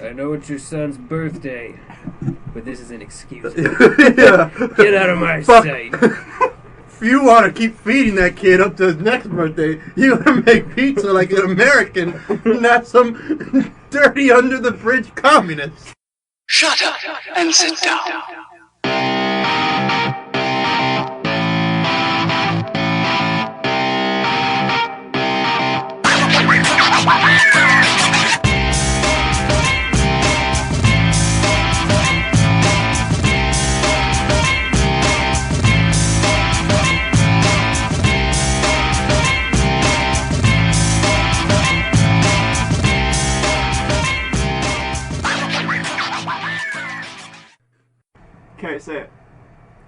I know it's your son's birthday, but this is an excuse. Yeah. Get out of my Fuck. sight. If you want to keep feeding that kid up to his next birthday, you gotta make pizza like an American, not some dirty under-the-bridge communist. Shut up and sit down. Okay, say it.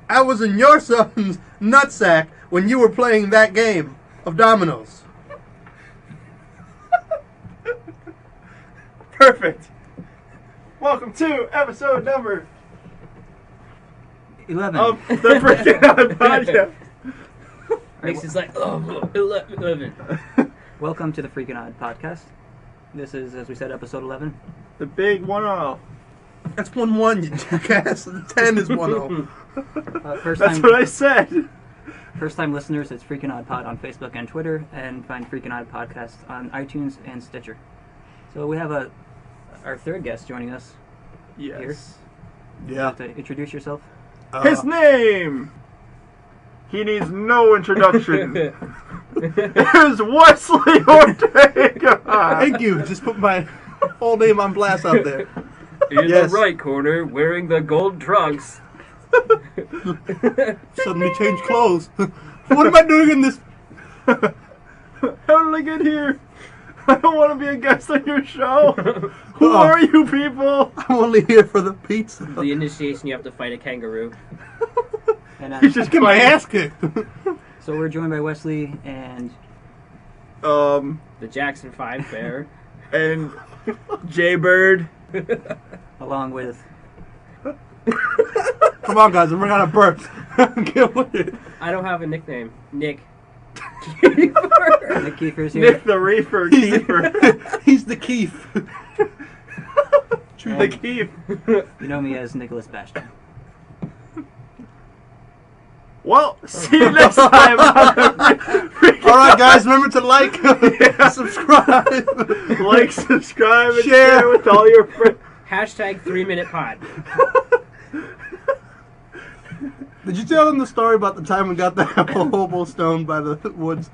I was in your son's nutsack when you were playing that game of dominoes. Perfect. Welcome to episode number 11. of the Freaking Odd Podcast. Makes it like, 11. Welcome to the Freaking Odd Podcast. This is, as we said, episode 11. The big 1-0. That's 1-1, you jackass. 10 is 1-0. That's what I said. First time listeners, it's Freaking Odd Pod on Facebook and Twitter, and find Freaking Odd Podcast on iTunes and Stitcher. So we have our third guest joining us here. Yes. Would you Yeah. like to introduce yourself? His name. He needs no introduction. Here's Wesley Ortega. Thank you. Just put my whole name on blast out there. In Yes. the right corner, wearing the gold trunks. Suddenly changed clothes. What am I doing in this? How did I get here? I don't want to be a guest on your show. Who are you people? I'm only here for the pizza. The initiation, you have to fight a kangaroo. And You just get my ass kicked. so we're joined by Wesley and The Jackson 5 Bear. and Jaybird. along with Come on, guys. I'm running out of burps. Get with it. I don't have a nickname. Nick. Nick Kiefer's here. Nick the Reefer Keeper. He's the Keith. The Keef. You know me as Nicholas Bastion. Well, see you next time. All right, guys. Remember to like, subscribe, Like, subscribe, and Share. share with all your friends. Hashtag 3-minute pod. Did you tell them the story about the time we got that hobo stoned by the woods?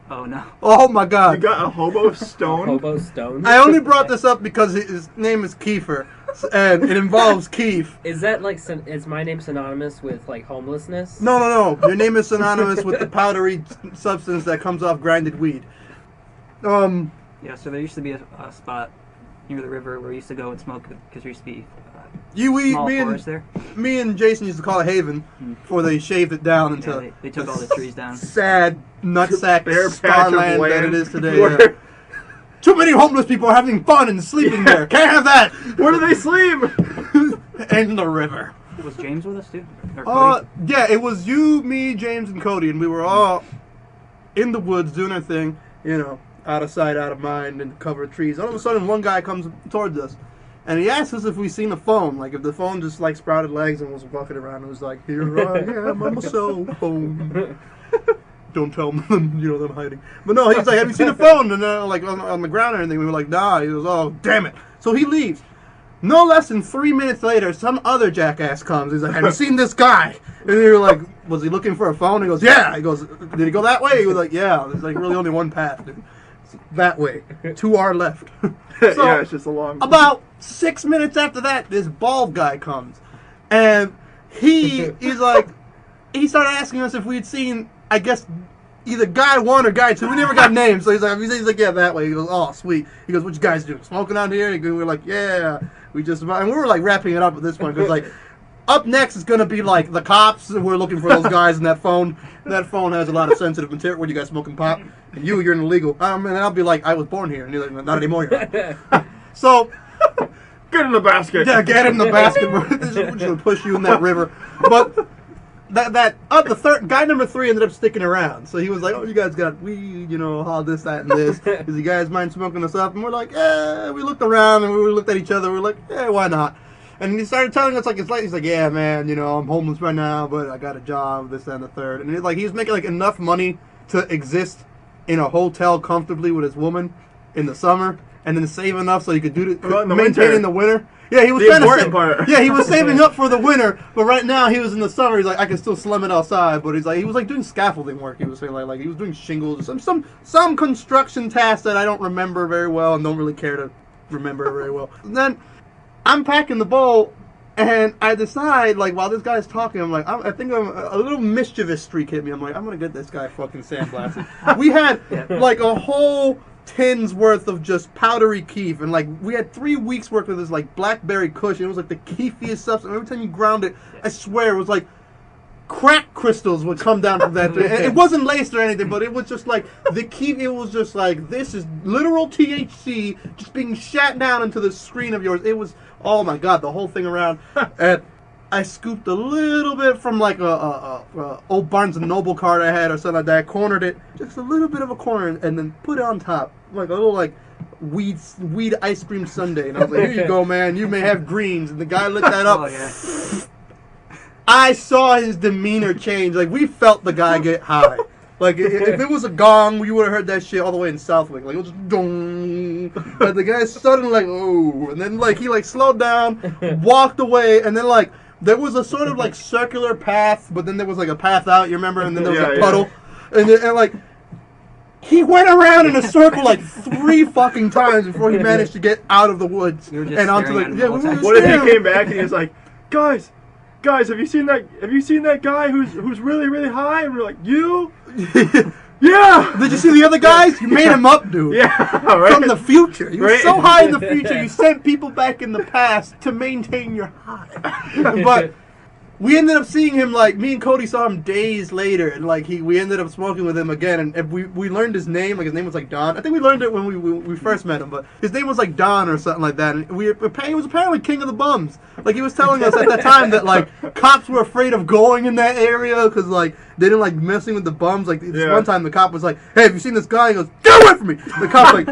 Oh no. Oh my You God! got a hobo stone. Hobo Stone. I only brought this up because his name is Kiefer, and it involves Keith. Is that like, is my name synonymous with like homelessness? No. Your name is synonymous with the powdery substance that comes off grinded weed. Yeah, so there used to be a spot near the river where we used to go and smoke because there used to be small forest there. Me and Jason used to call it Haven before they shaved it down Yeah, into they took all the trees down. sad nutsack Bare patch of starland that land it is today. where- Yeah. Too many homeless people are having fun and sleeping there. Can't have that. Where do they sleep? In the river. Was James with us too? Or Cody? Yeah, it was you, me, James, and Cody, and we were all in the woods doing our thing, out of sight, out of mind, and cover of trees. All of a sudden, one guy comes towards us, and he asked us if we seen a phone, like if the phone just like sprouted legs and was walking around and was like, "Here I am, I'm a cell phone." Don't tell them, them hiding. But no, he's like, "Have you seen a phone?" And like on the ground and everything. We were like, "Nah." He goes, "Oh, damn it!" So he leaves. No less than 3 minutes later, some other jackass comes. He's like, "Have you seen this guy?" And we were like, "Was he looking for a phone?" He goes, "Yeah." He goes, "Did he go that way?" He was like, "Yeah." There's like really only one path, dude. It's that way, to our left. So, Yeah, it's just a long. about 6 minutes after that, this bald guy comes, and he's like, he started asking us if we'd seen, I guess, either guy 1 or guy 2. We never got names, so he's like, "Yeah, that way." He goes, "Oh, sweet." He goes, "What you guys doing? Smoking out here?" And we were like, "Yeah." We just, and we were like wrapping it up at this point because like, up next is gonna be like the cops. We're looking for those guys, and that phone has a lot of sensitive material. What, you guys smoking pot? And you're an illegal. And I'll be like, "I was born here," and you're like, "Not anymore." So. Get in the basket. Yeah, get in the basket. We're just going to push you in that river. But the third guy number 3 ended up sticking around. So he was like, "Oh, you guys got weed, all this, that, and this. Does you guys mind smoking us up?" And we're like, "Yeah." We looked around and we looked at each other. We're like, "Yeah, why not?" And he started telling us he's like, "Yeah, man, I'm homeless right now, but I got a job, this, that, and the third." And he was making enough money to exist in a hotel comfortably with his woman in the summer, and then save enough so he could maintain in the winter. Yeah, he was the important part. Yeah, he was saving up for the winter, but right now he was in the summer. He's like, I can still slum it outside, but he was doing scaffolding work. He was saying like he was doing shingles, some construction task that I don't remember very well and don't really care to remember very well. And then I'm packing the bowl, and I decide while this guy's talking, I'm like, I think a little mischievous streak hit me. I'm like, I'm gonna get this guy fucking sandblasted. We had a whole tins worth of just powdery keef, and we had 3 weeks worth of this blackberry kush, and it was the keefiest substance. Every time you ground it, I swear it was crack crystals would come down from that thing. And it wasn't laced or anything, but it was just the keef. It was just this is literal THC just being shat down into the screen of yours. It was, oh my god, the whole thing around. And I scooped a little bit from a old Barnes & Noble card I had or something like that. I cornered it, just a little bit of a corner, and then put it on top. A little weed ice cream sundae. And I was like, here you go, man. You may have greens. And the guy lit that up. Oh, yeah. I saw his demeanor change. We felt the guy get high. If it was a gong, you would have heard that shit all the way in Southwick. It was just dong. But the guy suddenly oh. And then he slowed down, walked away, and then there was a sort of circular path, but then there was a path out, you remember? And then there was a puddle. And he went around in a circle 3 fucking times before he managed to get out of the woods and onto What if he came back and he was like, guys, have you seen that guy who's really, really high? And we're like, you? Yeah. Did you see the other guys? You made him up, dude. Yeah, right. From the future. You were so high in the future, you sent people back in the past to maintain your high. But we ended up seeing him, me and Cody saw him days later, and we ended up smoking with him again, and we learned his name. His name was Don. I think we learned it when we first met him, but his name was Don or something like that. And he was apparently king of the bums. He was telling us at that time that cops were afraid of going in that area because they didn't like messing with the bums. One time the cop was like, "Hey, have you seen this guy?" He goes, "Get away from me!" The cop's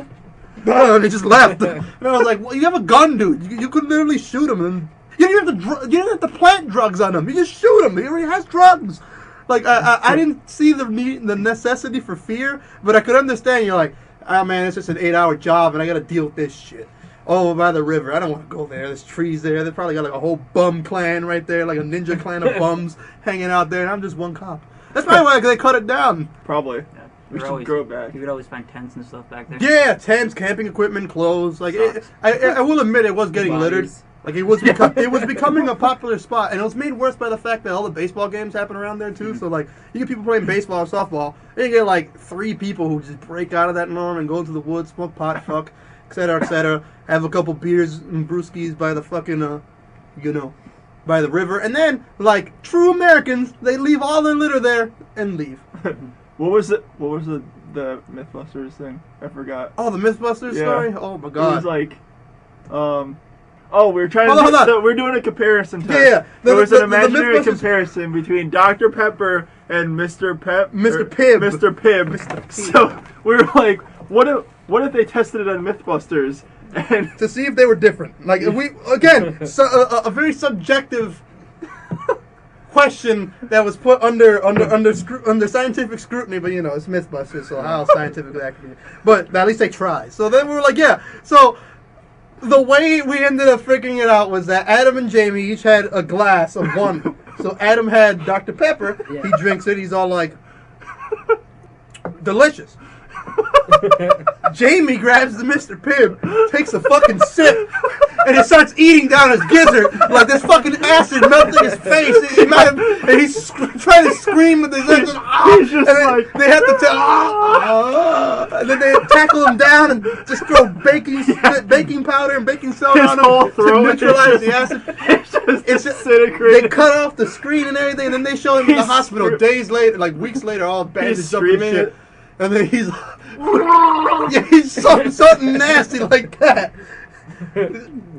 and he just left. And I was like, "Well, you have a gun, dude. You could literally shoot him and." You didn't have to plant drugs on him. You just shoot him. He already has drugs. I didn't see the necessity for fear, but I could understand. You're like, oh man, it's just an 8-hour job, and I got to deal with this shit. Oh, by the river. I don't want to go there. There's trees there. They probably got a whole bum clan right there, a ninja clan of bums hanging out there, and I'm just one cop. That's probably why they cut it down. Probably. Yeah. We should grow it back. You would always find tents and stuff back there. Yeah, tents, camping equipment, clothes. I will admit it was getting littered. It was becoming a popular spot, and it was made worse by the fact that all the baseball games happen around there too. So you get people playing baseball or softball, and you get 3 people who just break out of that norm and go into the woods, smoke pot, fuck, etc., have a couple beers and brewskis by the fucking, by the river, and then true Americans, they leave all their litter there and leave. What was the MythBusters thing? I forgot. Oh, the MythBusters story. Oh my god. It was we're trying we're doing a comparison test. Yeah. There was an imaginary comparison between Dr. Pepper and Mr. Pibb. Mr. Pibb. Mr. Pibb. So we were like, what if they tested it on MythBusters and to see if they were different? A very subjective question that was put under scientific scrutiny, but it's MythBusters, so how scientifically accurate? But at least they try. So then we were like, yeah. So the way we ended up figuring it out was that Adam and Jamie each had a glass of one. So Adam had Dr. Pepper. Yeah. He drinks it. He's all delicious. Jamie grabs the Mr. Pibb, takes a fucking sip, and he starts eating down his gizzard this fucking acid melting his face. And he's trying to scream with his legs. He's just they have to tell, and then they tackle him down and just throw baking powder and baking soda on him to neutralize the acid. It's just disintegrating. They cut off the screen and everything, and then they show him in the hospital days later, weeks later, all bandaged up and shit. And then he's something nasty like that.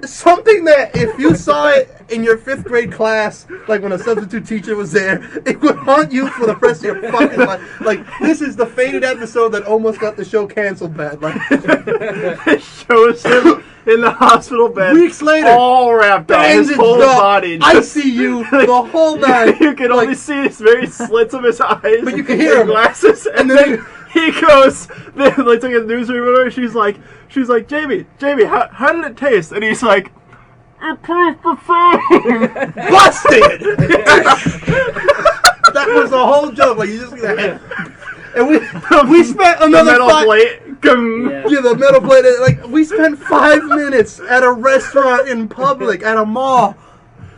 Something that if you saw it in your 5th grade class, like when a substitute teacher was there, it would haunt you for the rest of your fucking life. Like, this is the fated episode that almost got the show canceled bad. Like, It shows him in the hospital bed. Weeks later, all wrapped up, his bandaged whole up, body. ICU, the whole night. You can only Like, see his very slits of his eyes. But you can hear him. Glasses, and then he goes. Then like a news reporter. She's like, Jamie, how did it taste? And he's like, it tastes the same. busted. That was the whole joke. Like, you just and we spent another metal plate. Yeah, the metal plate. Like, we spent 5 minutes at a restaurant in public at a mall,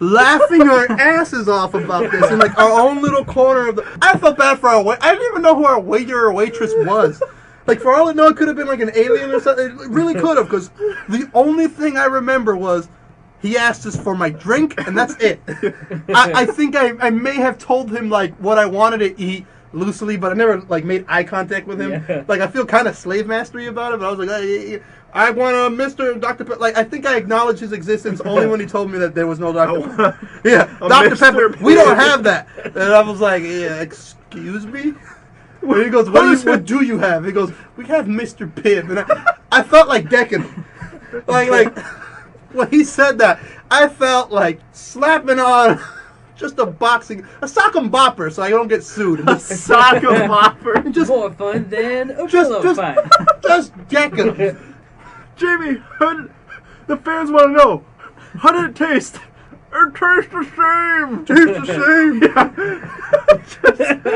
laughing our asses off about this in like our own little corner of the. I felt bad for our wait. I didn't even know who our waiter or waitress was. Like, for all I know, it could have been like an alien or something. It really could have, because the only thing I remember was he asked us for my drink, and that's it. I think I may have told him like what I wanted to eat loosely, but I never like made eye contact with him. Yeah. Like, I feel kind of slave mastery about it, but I was like, I want a Mr. Dr. Pepper. Like, I think I acknowledged his existence only when he told me that there was no Dr. Pepper. Yeah, Dr. Pepper. We don't have that. And I was like, yeah, excuse me? And he goes, what do you have? He goes, we have Mr. Pibb. And I felt like decking him. Like, when he said that, I felt like slapping on just a sock and bopper so I don't get sued. A sock and bopper. Just More fun than a Just- pillow just- fight. Just decking him. Jamie, the fans want to know, how did it taste? It tastes the same. Tastes the same.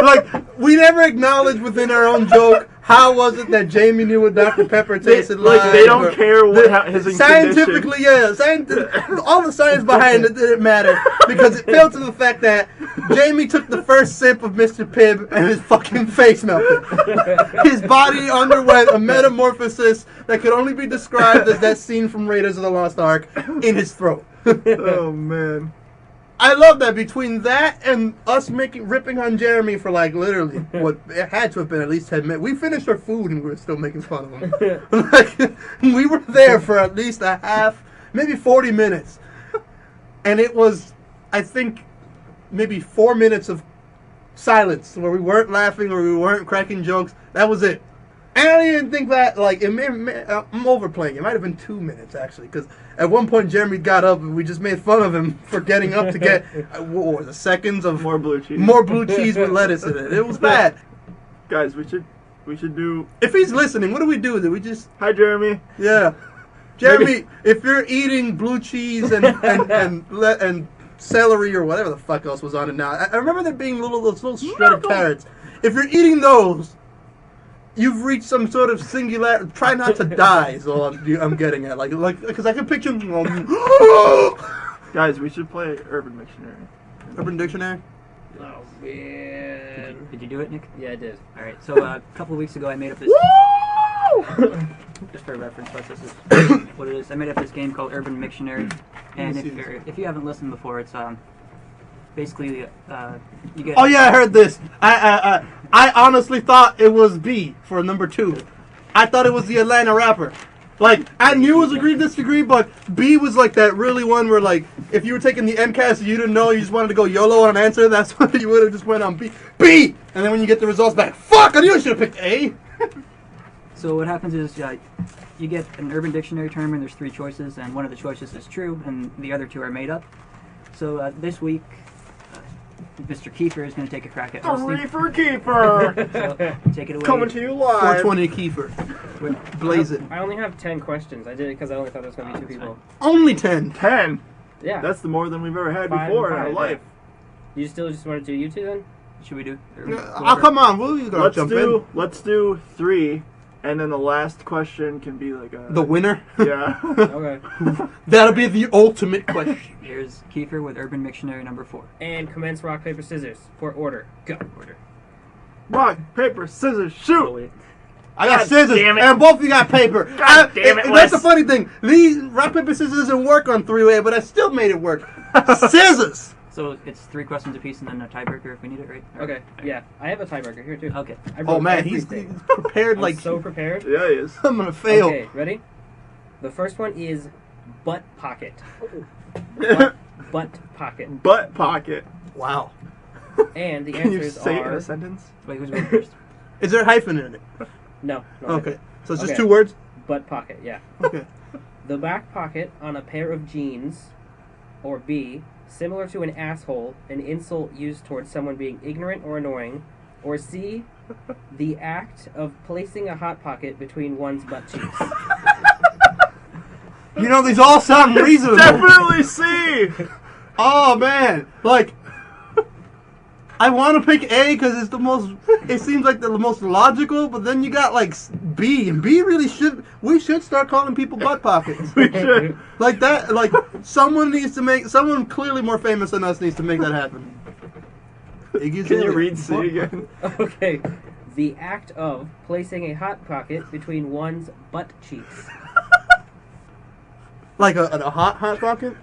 Like, we never acknowledged within our own joke how was it that Jamie knew what Dr. Pepper tasted like. Like, they don't care what his scientifically, yeah. All the science behind it didn't matter because it fell to the fact that Jamie took the first sip of Mr. Pibb and his fucking face melted. His body underwent a metamorphosis that could only be described as that scene from Raiders of the Lost Ark in his throat. Oh man. I love that between that and us ripping on Jeremy for like literally what it had to have been at least 10 minutes. We finished our food and we were still making fun of him. Like, we were there for at least a half, maybe 40 minutes. And it was, I think, maybe 4 minutes of silence where we weren't laughing or we weren't cracking jokes. That was it. And I didn't think that, like, I'm overplaying. It might have been 2 minutes, actually, because at one point Jeremy got up and we just made fun of him for getting up to get, what was it, seconds of More blue cheese. more blue cheese with lettuce in it. It was bad. Guys, we should do. If he's listening, what do we do? Do we just, Hi, Jeremy. yeah. Jeremy, if you're eating blue cheese and celery or whatever the fuck else was on it now, I remember there being those little shredded carrots. If you're eating those, you've reached some sort of singular. Try not to die is all I'm getting at. Like, because I can picture. Guys, we should play Urban Dictionary. Urban Dictionary. Oh man. Did you do it, Nick? Yeah, I did. All right. So a couple of weeks ago, I made up this. Just for reference, but this is what it is. I made up this game called Urban Dictionary, and if you haven't listened before, it's basically you get. Oh yeah, I heard this. I honestly thought it was B for number 2. I thought it was the Atlanta rapper. Like, I knew it was agree disagree, but B was like that really one where, like, if you were taking the MCAS and you didn't know, you just wanted to go YOLO on an answer, that's when you would have just went on B. B! And then when you get the results back, fuck, I knew I should have picked A. So what happens is you get an Urban Dictionary term, and there's 3 choices, and one of the choices is true, and the other 2 are made up. So this week, Mr. Kiefer is going to take a crack at The hosting. Reefer Keeper. So take it away. Coming to you live. 420 Kiefer. Blaze it. I only have 10 questions. I did it because I only thought there was going to be 2 that's people. Only 10. 10. Yeah. That's the more than we've ever had Five before and in our five, life. You still just want to do you 2 then? Should we do? Oh, come on. We're going to jump in. Let's do 3, and then the last question can be like a... The winner? Yeah. Okay. That'll be the ultimate question. Here's Kiefer with Urban Dictionary number 4. And commence rock, paper, scissors for order. Go. Order. Rock, paper, scissors, shoot! wait. I got God scissors, damn it. and both of you got paper. God damn it, That's the Wes. funny thing. These rock, paper, scissors doesn't work on 3-way, but I still made it work. Scissors! So it's 3 questions apiece and then a tiebreaker if we need it, right? Okay. Yeah. I have a tiebreaker here too. Okay. I Oh wrote man, he's everything. prepared I'm like so prepared. Yeah, he is. I'm gonna fail. Okay, ready? The first one is butt pocket. Butt pocket. Butt pocket. Wow. And the Can you answers say it in are a sentence? Wait, who's going first? Is there a hyphen in it? no. Okay. So it's just Okay. 2 words? Butt pocket. Yeah. Okay. The back pocket on a pair of jeans, or B, similar to an asshole, an insult used towards someone being ignorant or annoying, or C, the act of placing a hot pocket between one's butt cheeks. You know, these all sound reasonable. Definitely C. Oh, man. Like, I want to pick A because it's the most, it seems like the most logical, but then you got, like, B. And B really should, we should start calling people butt pockets. We should. Like that, like, someone clearly more famous than us needs to make that happen. Can you read C again? Okay. The act of placing a hot pocket between one's butt cheeks. Like a hot pocket?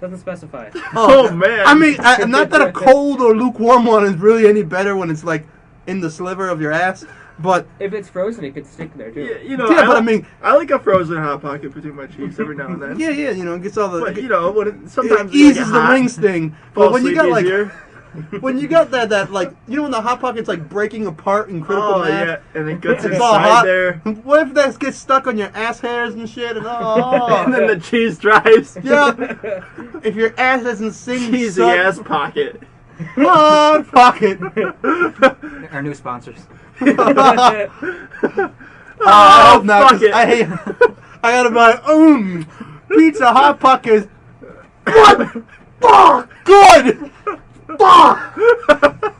Doesn't specify. Oh, man. I mean, not that a cold or lukewarm one is really any better when it's like in the sliver of your ass, but If it's frozen, it could stick there too. Yeah, you know, yeah, but I mean, I like a frozen hot pocket between my cheeks every now and then. yeah, you know, it gets all the, But, you know, when it, it sometimes you eases get the hot, ring sting. fall But when you asleep got like, easier. when you got that like, you know, when the hot pocket's like breaking apart in critical Oh, mass. yeah, and it gets It's all inside hot. there. What if that gets stuck on your ass hairs and shit? And And then the cheese dries. yeah, if your ass doesn't sing, Cheesy suck, ass pocket. hot pocket. Our new sponsors. I hope not, fuck 'cause it. I hate. I gotta buy pizza hot pockets. What? Oh, good. Oh.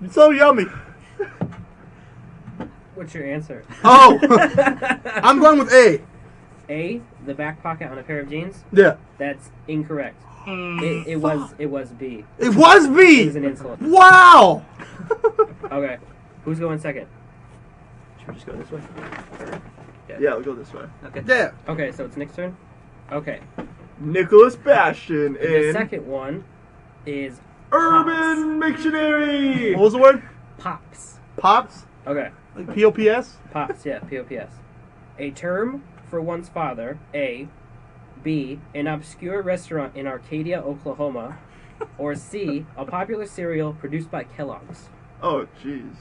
It's so yummy. What's your answer? Oh, I'm going with A. A, the back pocket on a pair of jeans. Yeah, That's incorrect. It was B. it was It B. was an insult. Wow. Okay. Who's going second? Should we just go this way? Yeah, we'll go this way. Okay. Yeah. Okay, so it's Nick's turn. Okay. Nicholas Bastian The in second one is Urban Dictionary. What was the word? pops. Pops. Okay. Like P-O-P-S. Pops, yeah, P-O-P-S. A term for one's father, A. B. An obscure restaurant in Arcadia, Oklahoma. Or C. A popular cereal produced by Kellogg's. Oh, jeez.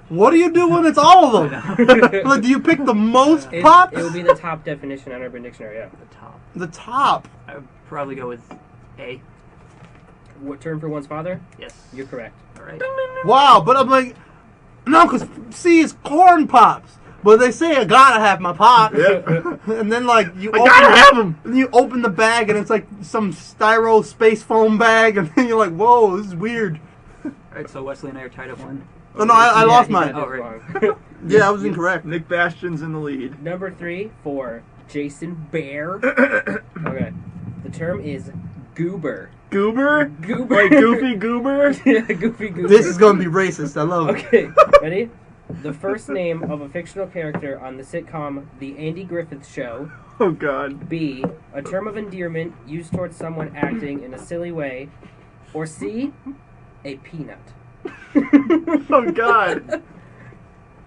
What do you do when it's all of them? Like, do you pick the most It pops? would be the top definition on Urban Dictionary, yeah. The top. The top. I would probably go with A. What term for one's father? Yes. You're correct. All right. Wow, but I'm like, no, because C is corn pops. But they say I gotta have my pop. Yeah. And then like you I gotta have 'em. And you open the bag and it's like some styro space foam bag, and then you're like, whoa, this is weird. All right. So Wesley and I are tied at 1. Oh no, I Yeah, lost he mine. got Oh, this right. wrong. Yeah, I was incorrect. Nick Bastian's in the lead. Number 3 for Jason Bear. Okay. The term is goober. Goober? Goober. Like Goofy Goober? Yeah, goofy goober. This is gonna be racist. I love it. Okay, ready? The first name of a fictional character on the sitcom The Andy Griffith Show. Oh, God. B. A term of endearment used towards someone acting in a silly way. Or C. A peanut. Oh, God.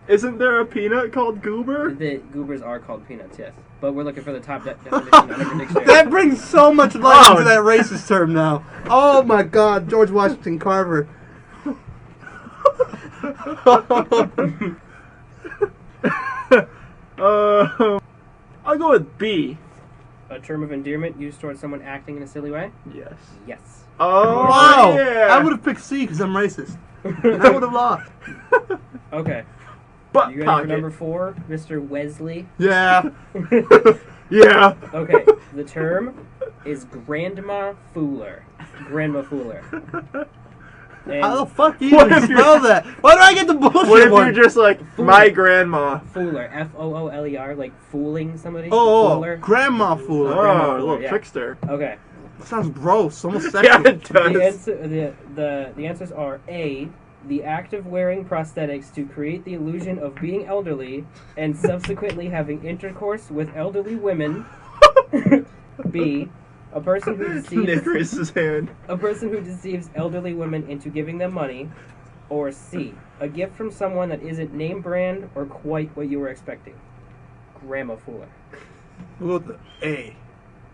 Isn't there a peanut called Goober? The goobers are called peanuts, yes. But we're looking for the top definition on Urban Dictionary. That brings so much light Oh. into that racist term now. Oh my God, George Washington Carver. I'll go with B. A term of endearment used towards someone acting in a silly way? Yes. Yes. Oh, Wow, yeah. I would have picked C because I'm racist. I would have lost. Okay. Butt You ready pocket. for number 4, Mr. Wesley? Yeah. Yeah. Okay. The term is Grandma Fooler. Grandma Fooler. How the And fuck do you What even if you're- spell that? Why do I get the bullshit What if one? you're just like, my grandma? Fooler. F-O-O-L-E-R. Like fooling somebody. Oh, Fooler. grandma fool. Oh, Grandma a little Fooler, yeah. trickster. Okay. That sounds gross. Almost Yeah, sexual. it does. The answers are A. The act of wearing prosthetics to create the illusion of being elderly and subsequently having intercourse with elderly women. B. A person who Nick deceives raises his hand. elderly women into giving them money. Or C. A gift from someone that isn't name brand or quite what you were expecting. gramophore? We'll go with the A.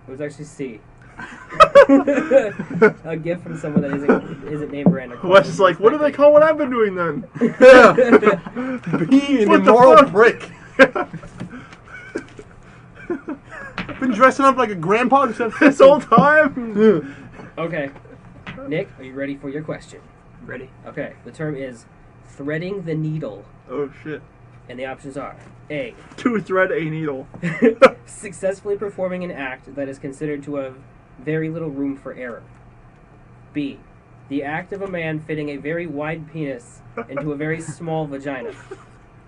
It was actually C. A gift from someone that isn't named Miranda. Wes is like, what do they call what I've been doing then? Yeah. Being an What the immoral fuck? prick. Been dressing up like a grandpa This whole time? Okay. Nick, are you ready for your question? Ready? Okay. The term is threading the needle. Oh shit. And the options are A. To thread a needle. Successfully performing an act that is considered to have very little room for error. B. The act of a man fitting a very wide penis into a very small vagina.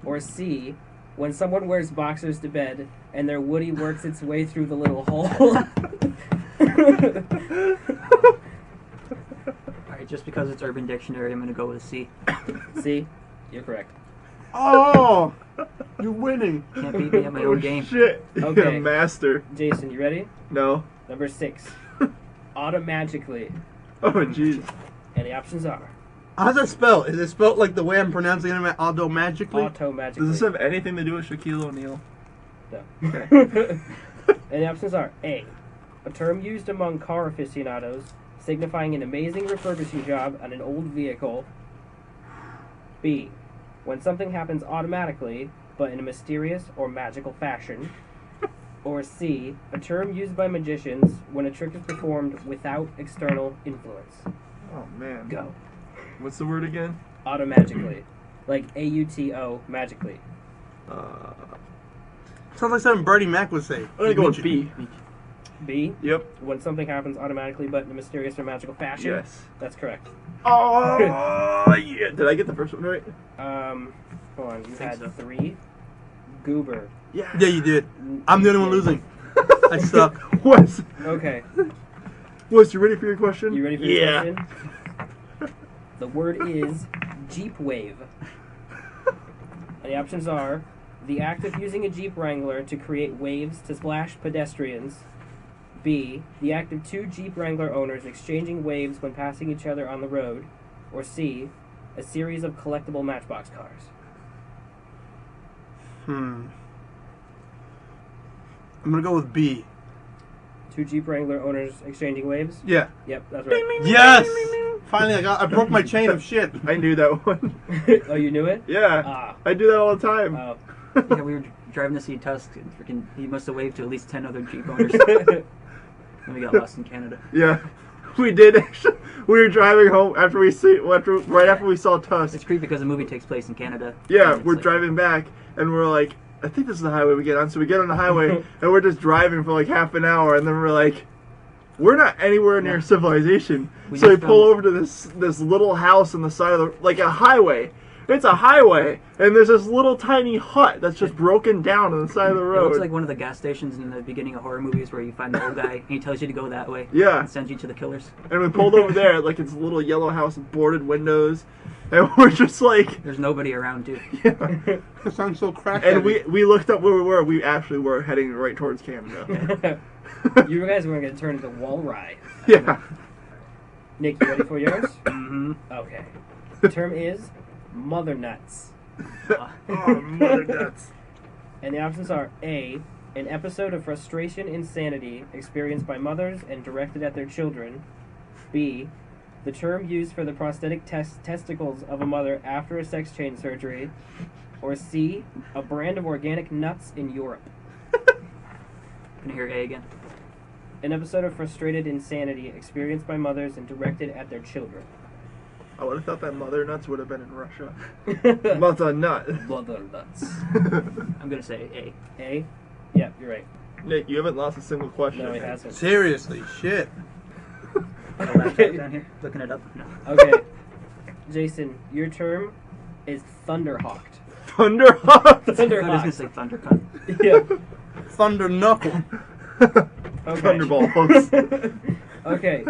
Or C. When someone wears boxers to bed and their woody works its way through the little hole. Alright, just because it's Urban Dictionary, I'm gonna go with C. C. You're correct. Oh, you're winning. Can't beat me at my own game. Shit. Okay. Yeah, master. Jason, you ready? No. Number 6. Automagically. Oh jeez. And the options are How's that spelled? Is it spelled like the way I'm pronouncing it auto-magically? automagically. Does this have anything to do with Shaquille O'Neal? No. Okay. And the options are A. A term used among car aficionados signifying an amazing refurbishing job on an old vehicle. B. When something happens automatically, but in a mysterious or magical fashion. Or C. A term used by magicians when a trick is performed without external influence. Oh man. Go. What's the word again? Automagically. Like A-U-T-O, magically. Sounds like something Bertie Mac would say. I'm gonna go with B. B. Yep. When something happens automatically, but in a mysterious or magical fashion. Yes. That's correct. Oh yeah. Did I get the first one right? Hold on. You Think had so. 3. Goober. Yeah. Yeah, you did. I'm the only one losing. I suck. Wes. Okay. Wes, you ready for your question? You ready for your Yeah. question? The word is Jeep Wave. And the options are the act of using a Jeep Wrangler to create waves to splash pedestrians. B. The act of 2 Jeep Wrangler owners exchanging waves when passing each other on the road. Or C. A series of collectible Matchbox cars. I'm gonna go with B. 2 Jeep Wrangler owners exchanging waves? Yeah. Yep, that's right. Yes. Finally, I broke my chain of shit. I knew that one. Oh, you knew it? Yeah. Ah. I do that all the time. Oh. Yeah, we were driving to see Tusk, and freaking, he must have waved to at least 10 other Jeep owners. And we got lost in Canada. Yeah. We did actually. We were driving home right after we saw Tusk. It's creepy because the movie takes place in Canada. Yeah, And it's we're like- driving back, and we're like, I think this is the highway we get on. So we get on the highway, and we're just driving for like half an hour, and then we're like, we're not anywhere near Yeah. civilization. We So we just pull found- over to this little house on the side of the, like a highway. It's a highway, and there's this little tiny hut that's just broken down on the side of the It road. looks like one of the gas stations in the beginning of horror movies where you find the old guy and he tells you to go that way. Yeah. And sends you to the killers. And we pulled over there, like it's a little yellow house with boarded windows, and we're just like, There's nobody around, too. yeah. That sounds so crack. And we looked up where we were. We actually were heading right towards Canada. You guys were going to turn into Walry. Yeah. Nick, you ready for yours? Mm-hmm. Okay. The term is mother nuts. Oh, mother nuts. And the options are A. An episode of frustration insanity experienced by mothers and directed at their children. B. The term used for the prosthetic testicles of a mother after a sex change surgery. Or C. A brand of organic nuts in Europe. Can you hear A again? An episode of frustrated insanity experienced by mothers and directed at their children. I would have thought that mother nuts would have been in Russia. Mother nut. Mother nuts. I'm going to say A. A? Yep, you're right. Nick, you haven't lost a single question. No, he hasn't. Seriously, shit. Got a laptop down here? Looking it up? No. Okay. Jason, your term is thunderhawked. Thunderhawk. I was going to Thunderhawked. say Thundercut. Yeah. Thunder knuckle. Okay. Thunderballs. Okay.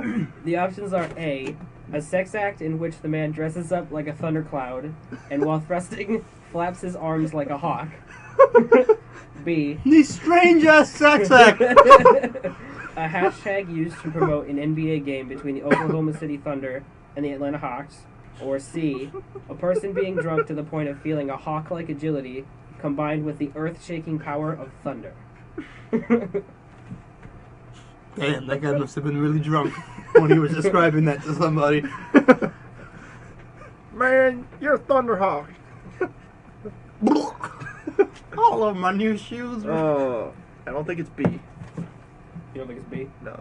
The options are A. A sex act in which the man dresses up like a thundercloud and while thrusting flaps his arms like a hawk. B. These strange ass sex act. A hashtag used to promote an NBA game between the Oklahoma City Thunder and the Atlanta Hawks. Or C. A person being drunk to the point of feeling a hawk-like agility combined with the earth-shaking power of thunder. Damn, that guy must have been really drunk when he was describing that to somebody. Man, you're a Thunderhawk. All of my new shoes. Oh, I don't think it's B. You don't think it's B? No.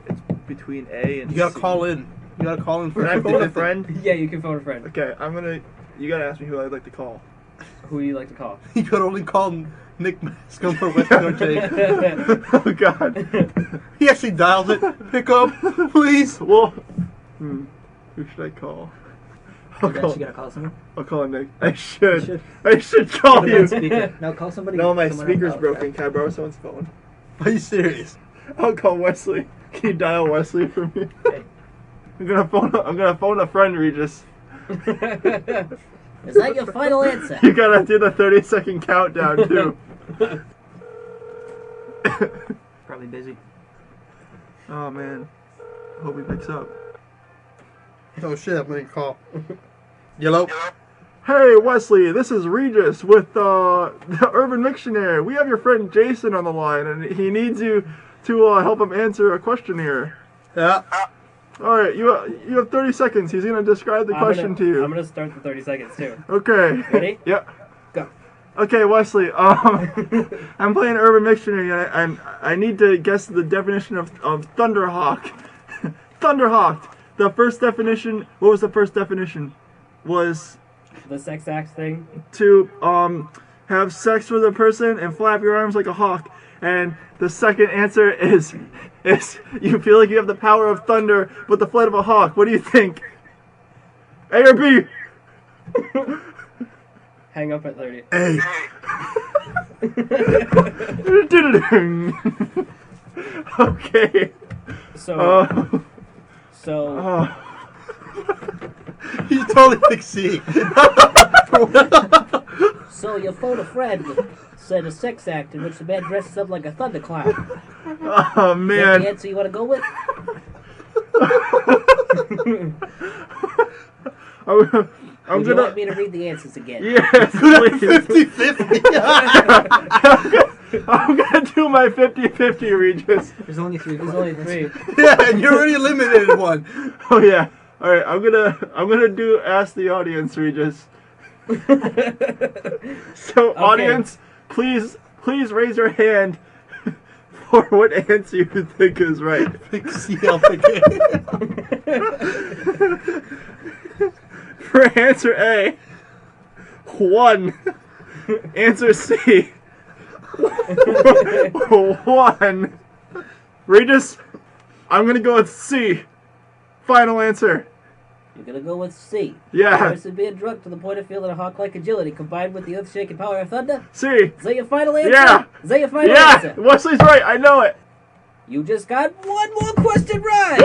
It's between A and You gotta C. call in. You gotta call in for Can I phone a friend? Yeah, you can phone a friend. Okay, you gotta ask me who I'd like to call. Who do you like to call? You could only call Nick Mascom for Western Jake. Oh, God. He actually dials it. Pick up, please. Well, who should I call? You actually gotta call someone. I'll call Nick. I should. should. I should call Put it on you. speaker. No, call somebody. No, my someone speaker's else. broken. Can I borrow someone's phone? Are you serious? I'll call Wesley. Can you dial Wesley for me? Hey. I'm gonna phone a friend, Regis. Is that your final answer? You gotta do the 30-second countdown too. Probably busy. Oh man. Hope he picks up. Oh shit, I'm gonna call. Hello? Hey Wesley, this is Regis with the Urban Dictionary. We have your friend Jason on the line, and he needs you to help him answer a question here. Yeah. All right, you have 30 seconds. He's gonna describe the question to you. I'm gonna start the 30 seconds too. Okay. Ready? Yep. Go. Okay, Wesley. I'm playing Urban Dictionary, and I need to guess the definition of Thunderhawk. Thunderhawk. The first definition. What was the first definition? Was The sex act thing. to have sex with a person and flap your arms like a hawk. And the second answer is you feel like you have the power of thunder but the flight of a hawk. What do you think? A or B? Hang up at 30. Hey. Okay. So, You totally think C. So you phone a friend said a sex act in which the man dresses up like a thundercloud. Oh Is that the man. answer you want to go with? I'm Would you gonna. like me to read the answers again? Yes, please. 50-50. I'm gonna do my 50-50, Regis. There's only three. There's only three. Yeah, and you already eliminated one. Oh yeah. All right. I'm gonna ask the audience, Regis. So audience, please raise your hand for what answer you think is right. Pick C, I'll pick A. For answer A, 1. Answer C, 1. Regis, I'm gonna go with C. Final answer. You're gonna go with C. Yeah. Person being drunk to the point of feeling a hawk-like agility combined with the earth-shaking power of thunder. C. Is that your final answer? Yeah. Is that your final Yeah. answer? Wesley's right. I know it. You just got one more question right.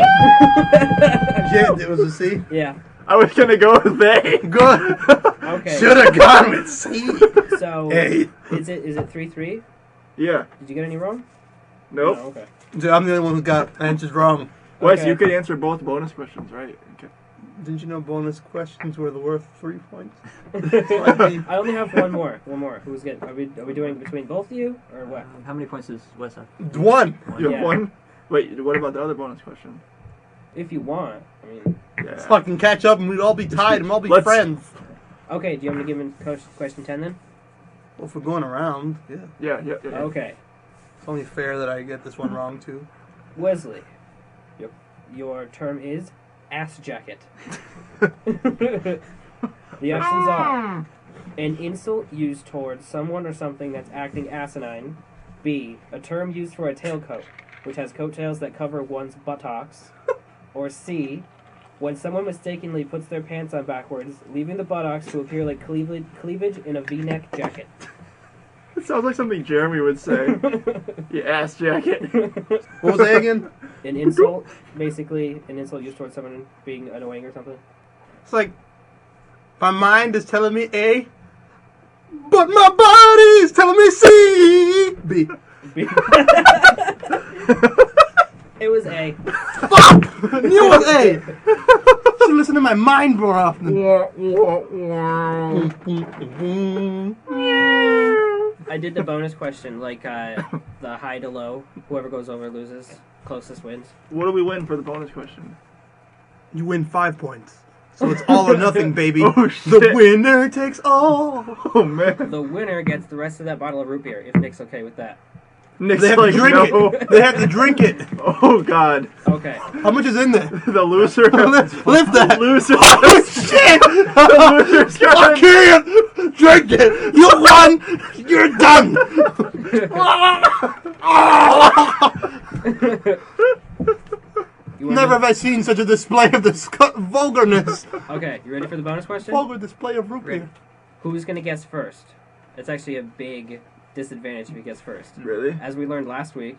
Yeah, it was a C. Yeah. I was gonna go with A. Good. Okay. Should have gone with C. So A. is it 3-3? Yeah. Did you get any wrong? Nope. No, okay. Dude, I'm the only one who got answers wrong. Wes, Okay. you could answer both bonus questions, right? Okay. Didn't you know bonus questions were worth 3 points? I only have one more. One more. Who's getting? Are we doing between both of you or what? How many points does Wes have? 1. You have Yeah. one? Wait, what about the other bonus question? If you want. I mean. Let's Yeah. fucking catch up and we'd all be tied and we'll all be Let's- friends. Okay. Do you want me to give him question 10 then? Well, if we're going around, yeah. Yeah. Okay. It's only fair that I get this one wrong, too. Wesley. Your term is ass jacket. The options are an insult used towards someone or something that's acting asinine. B. A term used for a tailcoat, which has coattails that cover one's buttocks. Or C. When someone mistakenly puts their pants on backwards, leaving the buttocks to appear like cleavage in a V-neck jacket. It sounds like something Jeremy would say. You ass jacket. What was A again? An insult, basically, an insult used towards someone being annoying or something. It's like, my mind is telling me A, but my body is telling me C. B. B. It was A. Fuck! I knew it was A. should listen to my mind more often. I did the bonus question, like the high to low. Whoever goes over loses. Closest wins. What do we win for the bonus question? You win 5 points. So it's all or nothing, baby. Oh, shit. The winner takes all. Oh, man. The winner gets the rest of that bottle of root beer, if Nick's okay with that. Nick's They have to like, drink no. it. They have to drink it. Oh, God. Okay. How much is in there? The loser. Lift that. Loser. Oh, shit! The loser's I got can't drink it. You won. You're done. Never have I seen such a display of this vulgarness. Okay, you ready for the bonus question? Vulgar display of root beer. Who's going to guess first? It's actually a big disadvantage if he gets first. Really? As we learned last week.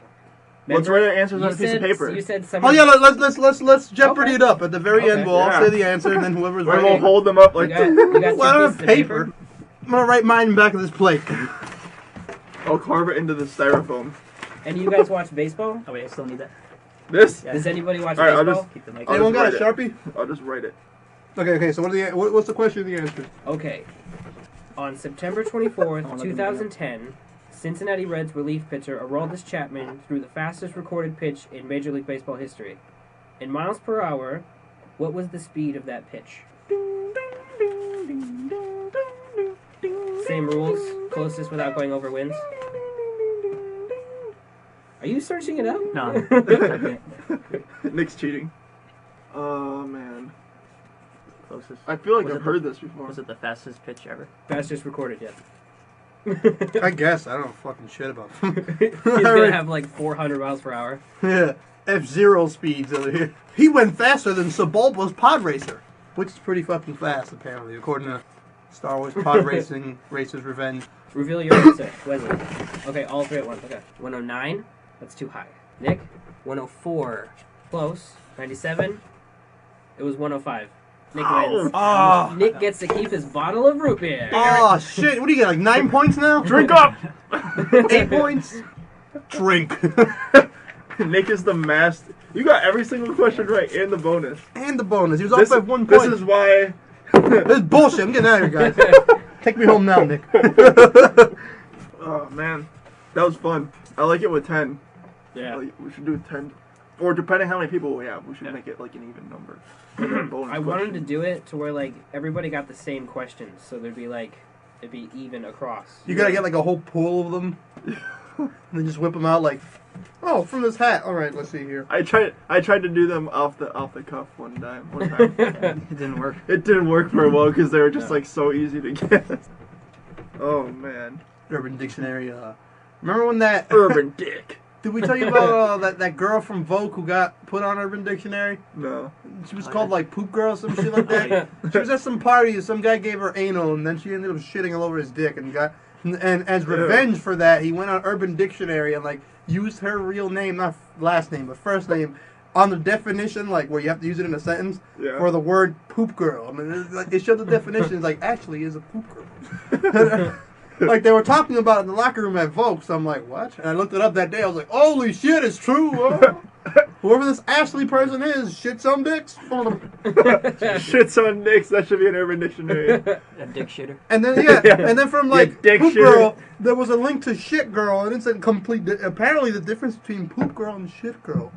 Let's write our answers on a piece of paper. You said Oh someone... yeah, let's Jeopardy Okay. it up. At the very end, Okay. we'll all Yeah. say the answer, and then whoever's We'll right. hold them up like You got Well, I two don't pieces have of paper. I'm gonna write mine in the back of this plate. I'll carve it into the styrofoam. And you guys watch baseball? Oh wait, I still need that. This? Yeah. Does anybody watch All right, I'll baseball? just- Keep the mic. I'll Anyone got a just Sharpie? I'll just write it. Okay. So what's the question? The answer? Okay. On September 24th, Oh, 2010, Cincinnati Reds relief pitcher Aroldis Chapman threw the fastest recorded pitch in Major League Baseball history. In miles per hour, what was the speed of that pitch? Same rules. Closest without going over wins. Are you searching it up? No. Okay. Nick's cheating. Oh, man. Closest. I feel like Was I've it heard this before. Was it the fastest pitch ever? Fastest recorded yet. I guess I don't know fucking shit about them. He's gonna have like 400 miles per hour. Yeah, F-Zero speeds over here. He went faster than Sebulba's pod racer, which is pretty fucking fast apparently, according to Star Wars Pod Racing, Racer's Revenge. Reveal your answer, Wesley. Okay, all three at once. Okay. 109. That's too high. Nick? 104. Close. 97. It was 105. Nick wins. Oh, Nick gets to keep his bottle of root beer. oh shit! What do you get? Like 9 points now? Drink up! 8 points. Drink. Nick is the master. You got every single question right and the bonus. And the bonus. He was off by 1 point. This is why. This is bullshit. I'm getting out of here, guys. Take me home now, Nick. Oh, man. That was fun. I like it with 10. Yeah. Like, we should do 10. Or depending how many people we have, we should make it like an even number. I wanted to do it to where like everybody got the same questions, so there'd be like it'd be even across. You gotta get like a whole pool of them, and then just whip them out like, oh, from this hat. All right, let's see here. I tried to do them off the cuff one time. It didn't work. It didn't work very well because they were just No. like so easy to get. Oh man, Urban Dictionary. Remember when that? Urban Dick. Did we tell you about that girl from Vogue who got put on Urban Dictionary? No. She was Oh, called yeah. like Poop Girl or some shit like that. yeah. She was at some party. Some guy gave her anal, and then she ended up shitting all over his dick. And as revenge for that, he went on Urban Dictionary and like used her real name, not last name, but first name, on the definition, like where you have to use it in a sentence Yeah. for the word poop girl. I mean, it showed the definition. It's like actually is a poop girl. Like they were talking about it in the locker room at Vogue, so I'm like, what? And I looked it up that day. I was like, holy shit, it's true. Whoever this Ashley person is, shits on dicks. Shits on Nick's. That should be an Urban Dictionary. A dick shitter. And then Yeah. and then from Yeah, like dick poop shitter. girl, there was a link to shit girl, and it said apparently the difference between poop girl and shit girl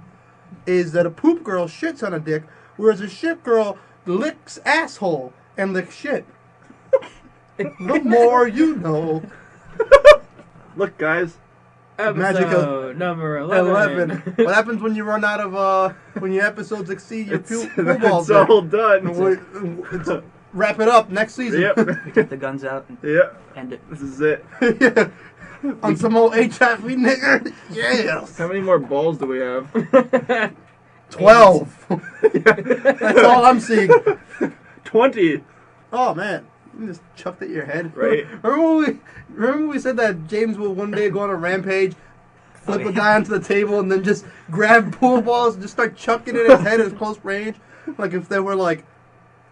is that a poop girl shits on a dick, whereas a shit girl licks asshole and licks shit. The more you know. Look, guys. Episode Magic of number 11. What happens when you run out of when your episodes exceed your It's, pool balls? it's all done. Wrap it up next season. Yep. We get the guns out and Yep. end it. This is it. Yeah. On some old HIV nigger. Yes. How many more balls do we have? 12. That's all I'm seeing. 20. Oh man, you just chucked at your head. Right. Remember when we said that James will one day go on a rampage, flip a guy onto the table, and then just grab pool balls and just start chucking it at his head at close range, like if they were like,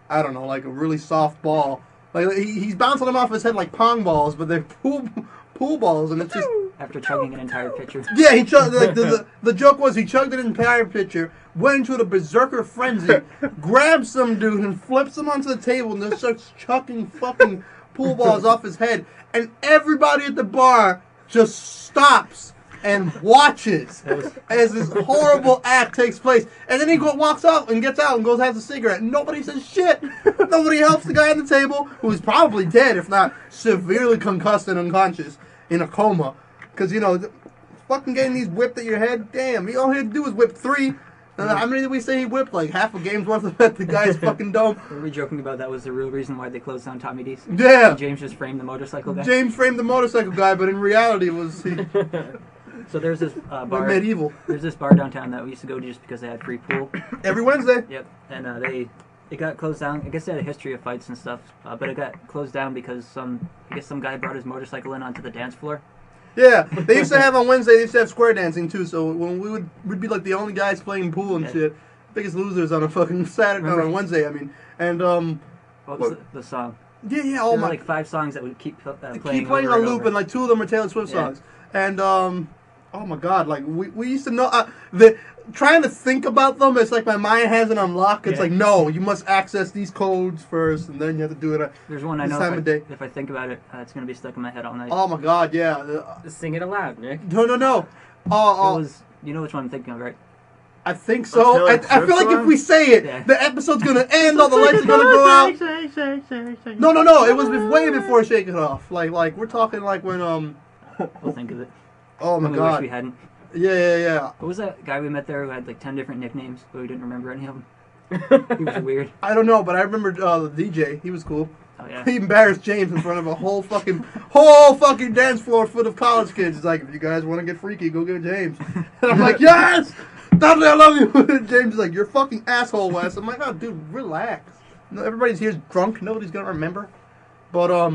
I don't know, like a really soft ball. Like he's bouncing them off his head like pong balls, but they're pool pool balls, and it's just After chugging an entire pitcher. yeah. He chugged like the joke was he chugged an entire pitcher, went into a berserker frenzy, grabbed some dude and flips him onto the table, and then starts chucking fucking pool balls off his head, and everybody at the bar just stops and watches as this horrible act takes place. And then he walks out and gets out and goes has a cigarette. Nobody says shit. Nobody helps the guy at the table, who's probably dead, if not severely concussed and unconscious in a coma. Because, fucking getting these whipped at your head, damn, all he had to do was whip 3. How many did we say he whipped? Like half a game's worth of at the guy's fucking dome. Were we joking about that was the real reason why they closed down Tommy D's? Yeah. And James just framed the motorcycle guy? James framed the motorcycle guy, but in reality it was So there's this bar. medieval. There's this bar downtown that we used to go to just because they had free pool. Every Wednesday. Yep. And it got closed down. I guess they had a history of fights and stuff, but it got closed down because some guy brought his motorcycle in onto the dance floor. Yeah, they used to have on Wednesday. They used to have square dancing too. So when we'd be like the only guys playing pool and shit. Biggest losers on a fucking Saturday on Wednesday. I mean, and what was the song? Yeah. There were like 5 songs that would keep playing. Keep playing on loop, and like 2 of them are Taylor Swift songs. And oh my god, like we used to know trying to think about them. It's like my mind hasn't unlocked. It's like no, you must access these codes first, and then you have to do it. There's one I know. Time of day. If I think about it, it's gonna be stuck in my head all night. Oh my god, yeah. Sing it aloud, Nick. No. It was, you know which one I'm thinking of, right? I think so. I feel like if we say it, the episode's gonna end. All the lights are gonna go out. No. It was way before Shake It Off. Like we're talking like when We'll think of it. Oh my We god. wish we hadn't. Yeah. What was that guy we met there who had like 10 different nicknames, but we didn't remember any of them? He was weird. I don't know, but I remember the DJ. He was cool. Oh yeah. He embarrassed James in front of a whole fucking dance floor full of college kids. He's like, if you guys want to get freaky, go get James. And I'm like, yes! Dudley, I love you. James is like, you're a fucking asshole, Wes. I'm like, oh, dude, relax. No, everybody's here's drunk. Nobody's gonna remember. But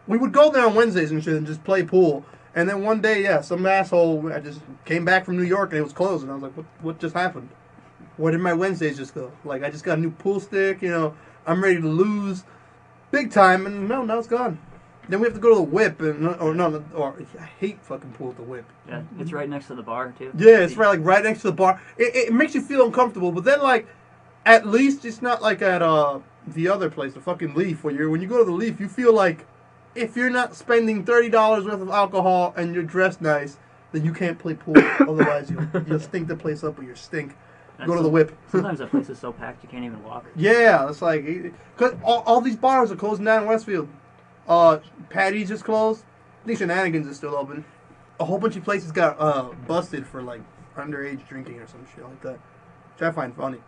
we would go there on Wednesdays and shit and just play pool. And then one day, some asshole. I just came back from New York and it was closed. And I was like, what just happened? Where did my Wednesdays just go? Like, I just got a new pool stick. I'm ready to lose, big time. And no, now it's gone. Then we have to go to the Whip, or I hate fucking pool at the Whip. Yeah, it's right next to the bar too. Yeah, it's right next to the bar. It makes you feel uncomfortable, but then like, at least it's not like at the other place, the fucking Leaf, when you go to the Leaf, you feel like if you're not spending $30 worth of alcohol and you're dressed nice, then you can't play pool. Otherwise, you'll stink the place up with your stink. Go to the Whip. Sometimes that place is so packed you can't even walk. Yeah, it's like because all these bars are closing down in Westfield. Patty's just closed. I think Shenanigans is still open. A whole bunch of places got busted for like underage drinking or some shit like that, which I find funny.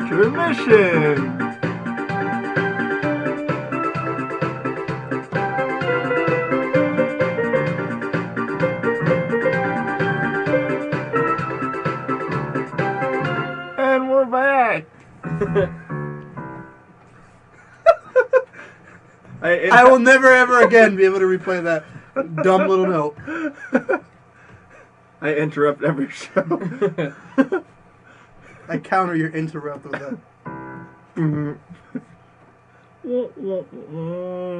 Intermission. And we're back. I will never ever again be able to replay that dumb little note. I interrupt every show. I counter your interrupt with that.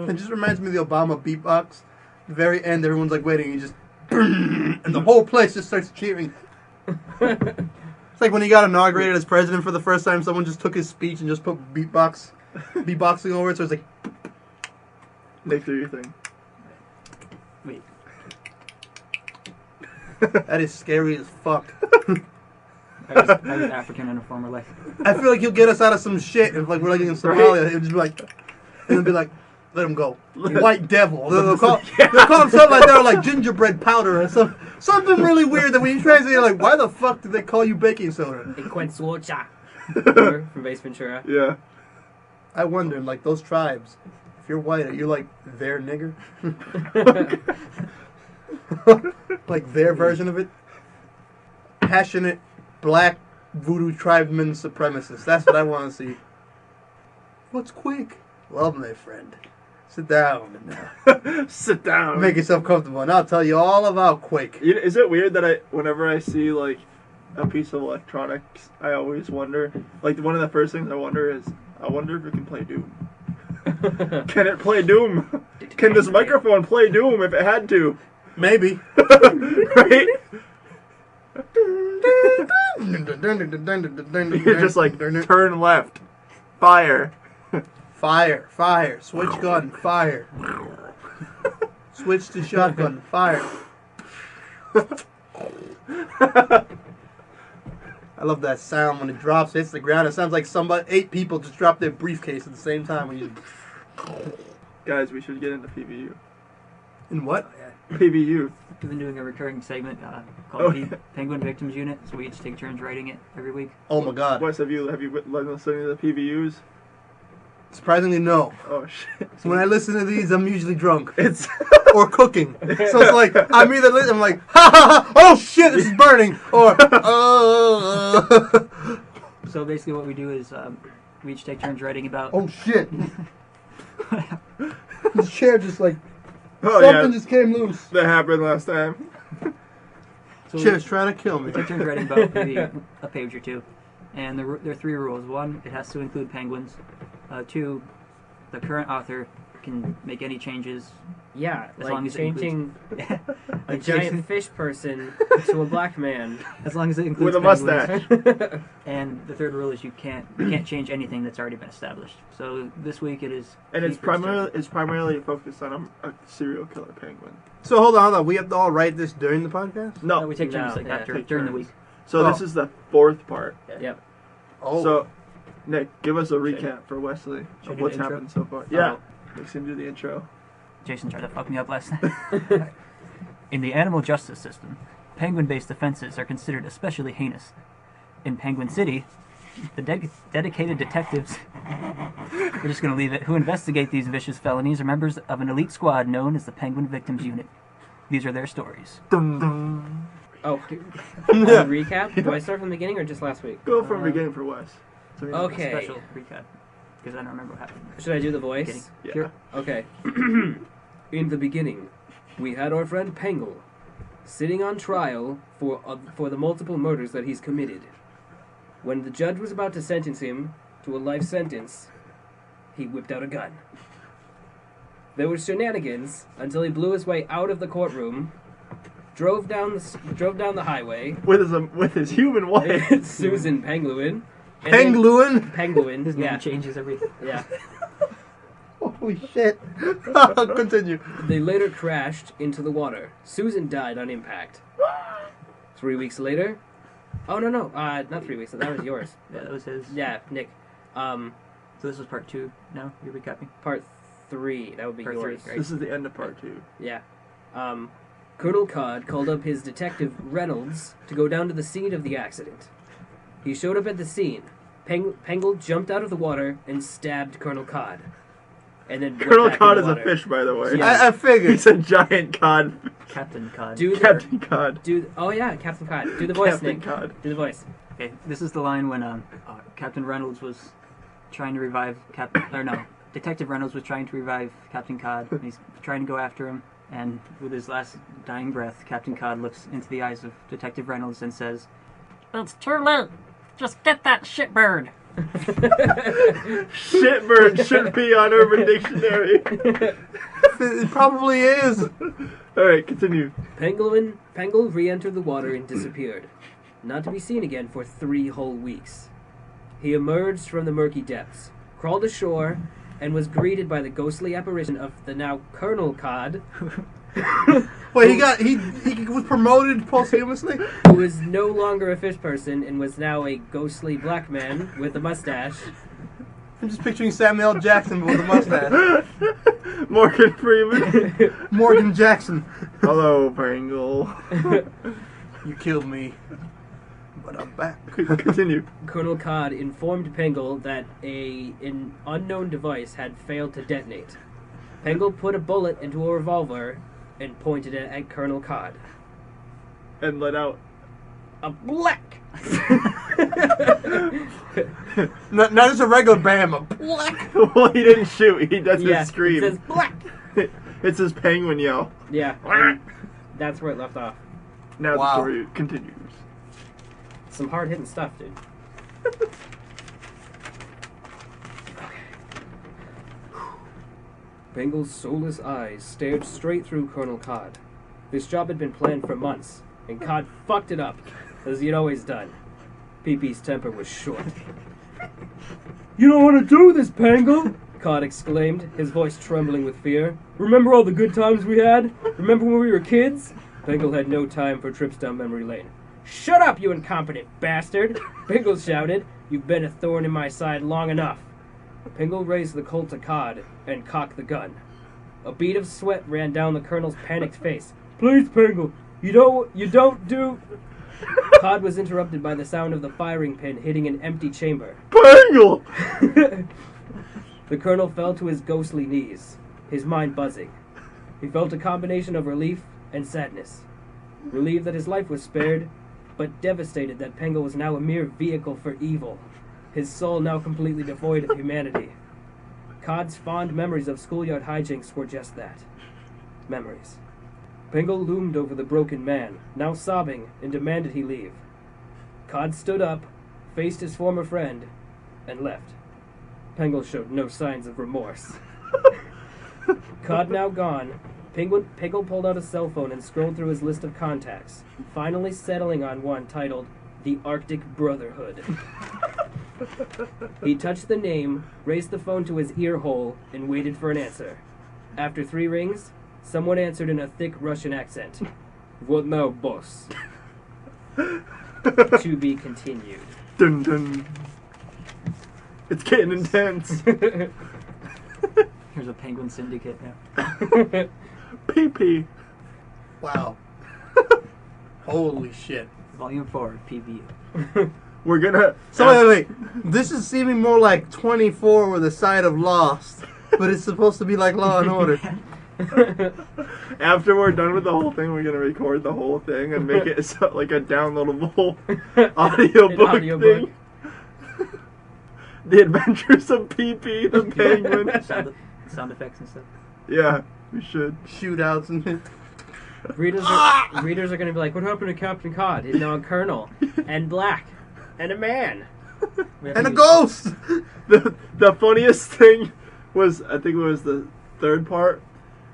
It just reminds me of the Obama beatbox. The very end, everyone's like waiting, and you just and the whole place just starts cheering. It's like when he got inaugurated as president for the first time, someone just took his speech and just put beatboxing over it, so it's like... Nick, do your thing. Wait. That is scary as fuck. I was African in a former life. I feel like he'll get us out of some shit if like we're like in Somalia. He'll just be like, and it'll be like, let him go, white devil. They'll call him something like that, or like gingerbread powder or something really weird that when you translate, you're like, why the fuck did they call you baking soda? From Ace Ventura. Yeah. I wonder, like those tribes, if you're white, you're like their nigger, like their version of it. Passionate black voodoo tribesman supremacist. That's what I want to see. What's quick? Well, my friend, sit down and sit down. Make yourself comfortable, and I'll tell you all about Quake. Is it weird that whenever I see like a piece of electronics, I always wonder. Like one of the first things I wonder is, I wonder if it can play Doom. Can it play Doom? Can this microphone play Doom if it had to? Maybe. Right? You're just like, turn left. Fire. Fire. Switch gun. Fire. Switch to shotgun. Fire. I love that sound when it drops, hits the ground. It sounds like 8 people just dropped their briefcase at the same time. When you... Guys, we should get into PVU. In what? PVU. We've been doing a recurring segment called Oh. Penguin Victims Unit, so we each take turns writing it every week. Oh my god. Wes, have you been listening to the PVUs? Surprisingly, no. Oh shit. So when I listen to these, I'm usually drunk. It's Or cooking. So it's like, I'm either I'm like, ha ha ha, oh shit, this is burning. Or, So basically what we do is we each take turns writing about... oh shit. The chair just like, oh something yeah, just came loose. that happened last time. So Chair's trying to kill me. we take turns writing about maybe a page or two. And there are 3 rules. 1, it has to include penguins. 2, the current author can make any changes. Yeah, As like long as it changing a Like giant changing- fish person to a black man. As long as it includes With a penguins. mustache. And the 3rd rule is you can't change anything that's already been established. So this week it is... And it's Keeper's primarily focused on a serial killer penguin. So hold on. We have to all write this during the podcast? No, No. we take turns No, like yeah, after take during the turns. week. So Oh. this is the 4th part. Yep. Oh. So, Nick, give us a recap for Wesley Should I of do what's the intro? happened so far. Yeah. Oh. Makes him do the intro. Jason tried to fuck me up last night. In the animal justice system, penguin-based offenses are considered especially heinous. In Penguin City, the dedicated detectives, we're just going to leave it, who investigate these vicious felonies are members of an elite squad known as the Penguin Victims Unit. These are their stories. Dum, dum. Oh, recap? Do I start from the beginning or just last week? Go from beginning for Wes. So we know. Okay. Special recap, because I don't remember what happened. Should I do the Kidding. voice? Yeah. Sure. Okay. In the beginning, we had our friend Pengle sitting on trial for the multiple murders that he's committed. When the judge was about to sentence him to a life sentence, he whipped out a gun. There was shenanigans until he blew his way out of the courtroom, drove down the highway, With his human wife. Susan Penguin. and then- Penguin? Penguin. His name Yeah. changes everything. Yeah. Holy shit. Continue. They later crashed into the water. Susan died on impact. 3 weeks later... Oh, no. Not 3 weeks. That was yours. Yeah, that was his. Yeah, Nick. So this was part 2. No, you're recapping. Part 3. That would be Part yours. 3, right? This is the end of part 2. Yeah. Colonel Codd called up his detective Reynolds to go down to the scene of the accident. He showed up at the scene. Pengle jumped out of the water and stabbed Colonel Codd. And then went Colonel back in Cod the is a water. fish, by the way. Yeah. I figured. He's a giant cod. Captain Cod. Captain Cod. Oh yeah, Captain Codd. Do the voice, Captain Nick. Cod. Do the voice. Okay, this is the line when Captain Reynolds was trying to revive Detective Reynolds was trying to revive Captain Cod. And he's trying to go after him, and with his last dying breath, Captain Cod looks into the eyes of Detective Reynolds and says, "It's too late. Just get that shitbird." Shitbird should be on Urban Dictionary. It probably is. Alright, continue. Pengle re-entered the water and disappeared, not to be seen again for 3 whole weeks. He emerged from the murky depths, crawled ashore, and was greeted by the ghostly apparition of the now Colonel Codd, Wait, he was promoted posthumously? who was no longer a fish person and was now a ghostly black man with a mustache. I'm just picturing Samuel L. Jackson with a mustache. Morgan Freeman. Morgan Jackson. Hello, Pringle. You killed me, but I'm back. Continue. Colonel Codd informed Pengle that an unknown device had failed to detonate. Pengle put a bullet into a revolver and pointed it at Colonel Codd. And let out. A black! Not just a regular bam, a black. Well, he didn't shoot. He does Yeah, his scream. it says black! It's his penguin yell. Yeah, and that's where it left off. Now Wow. the story continues. some hard-hitting stuff, dude. Bengle's soulless eyes stared straight through Colonel Cod. This job had been planned for months, and Cod fucked it up, as he'd always done. Pee-Pee's temper was short. "You don't want to do this, Pangle!" Cod exclaimed, his voice trembling with fear. "Remember all the good times we had? Remember when we were kids?" Pangle had no time for trips down memory lane. "Shut up, you incompetent bastard!" Pangle shouted. "You've been a thorn in my side long enough." Pangle raised the Colt to Cod and cocked the gun. A bead of sweat ran down the Colonel's panicked face. "Please, Pangle, you don't do..." Cod was interrupted by the sound of the firing pin hitting an empty chamber. Pangle! The Colonel fell to his ghostly knees, his mind buzzing. He felt a combination of relief and sadness. Relieved that his life was spared, but devastated that Pangle was now a mere vehicle for evil, his soul now completely devoid of humanity. Cod's fond memories of schoolyard hijinks were just that. Memories. Pangle loomed over the broken man, now sobbing, and demanded he leave. Cod stood up, faced his former friend, and left. Pangle showed no signs of remorse. Cod now gone, Pangle pulled out a cell phone and scrolled through his list of contacts, finally settling on one titled The Arctic Brotherhood. He touched the name, raised the phone to his ear hole, and waited for an answer. After 3 rings, someone answered in a thick Russian accent. "What now, boss?" To be continued. Dun dun. It's getting intense. Here's a Penguin Syndicate now. Pee-Pee. Wow. Holy shit. Volume 4 of PVU. We're gonna... So wait. This is seeming more like 24 with a side of Lost, but it's supposed to be like Law and Order. After we're done with the whole thing, we're gonna record the whole thing and make it so, like a downloadable audiobook thing. The Adventures of Pee-Pee the Penguin. Sound effects and stuff. Yeah, we should. Shootouts and Readers are going to be like, "What happened to Captain Cod? He's now a colonel, and black, and a man." and a ghost. The funniest thing was, I think it was the third part,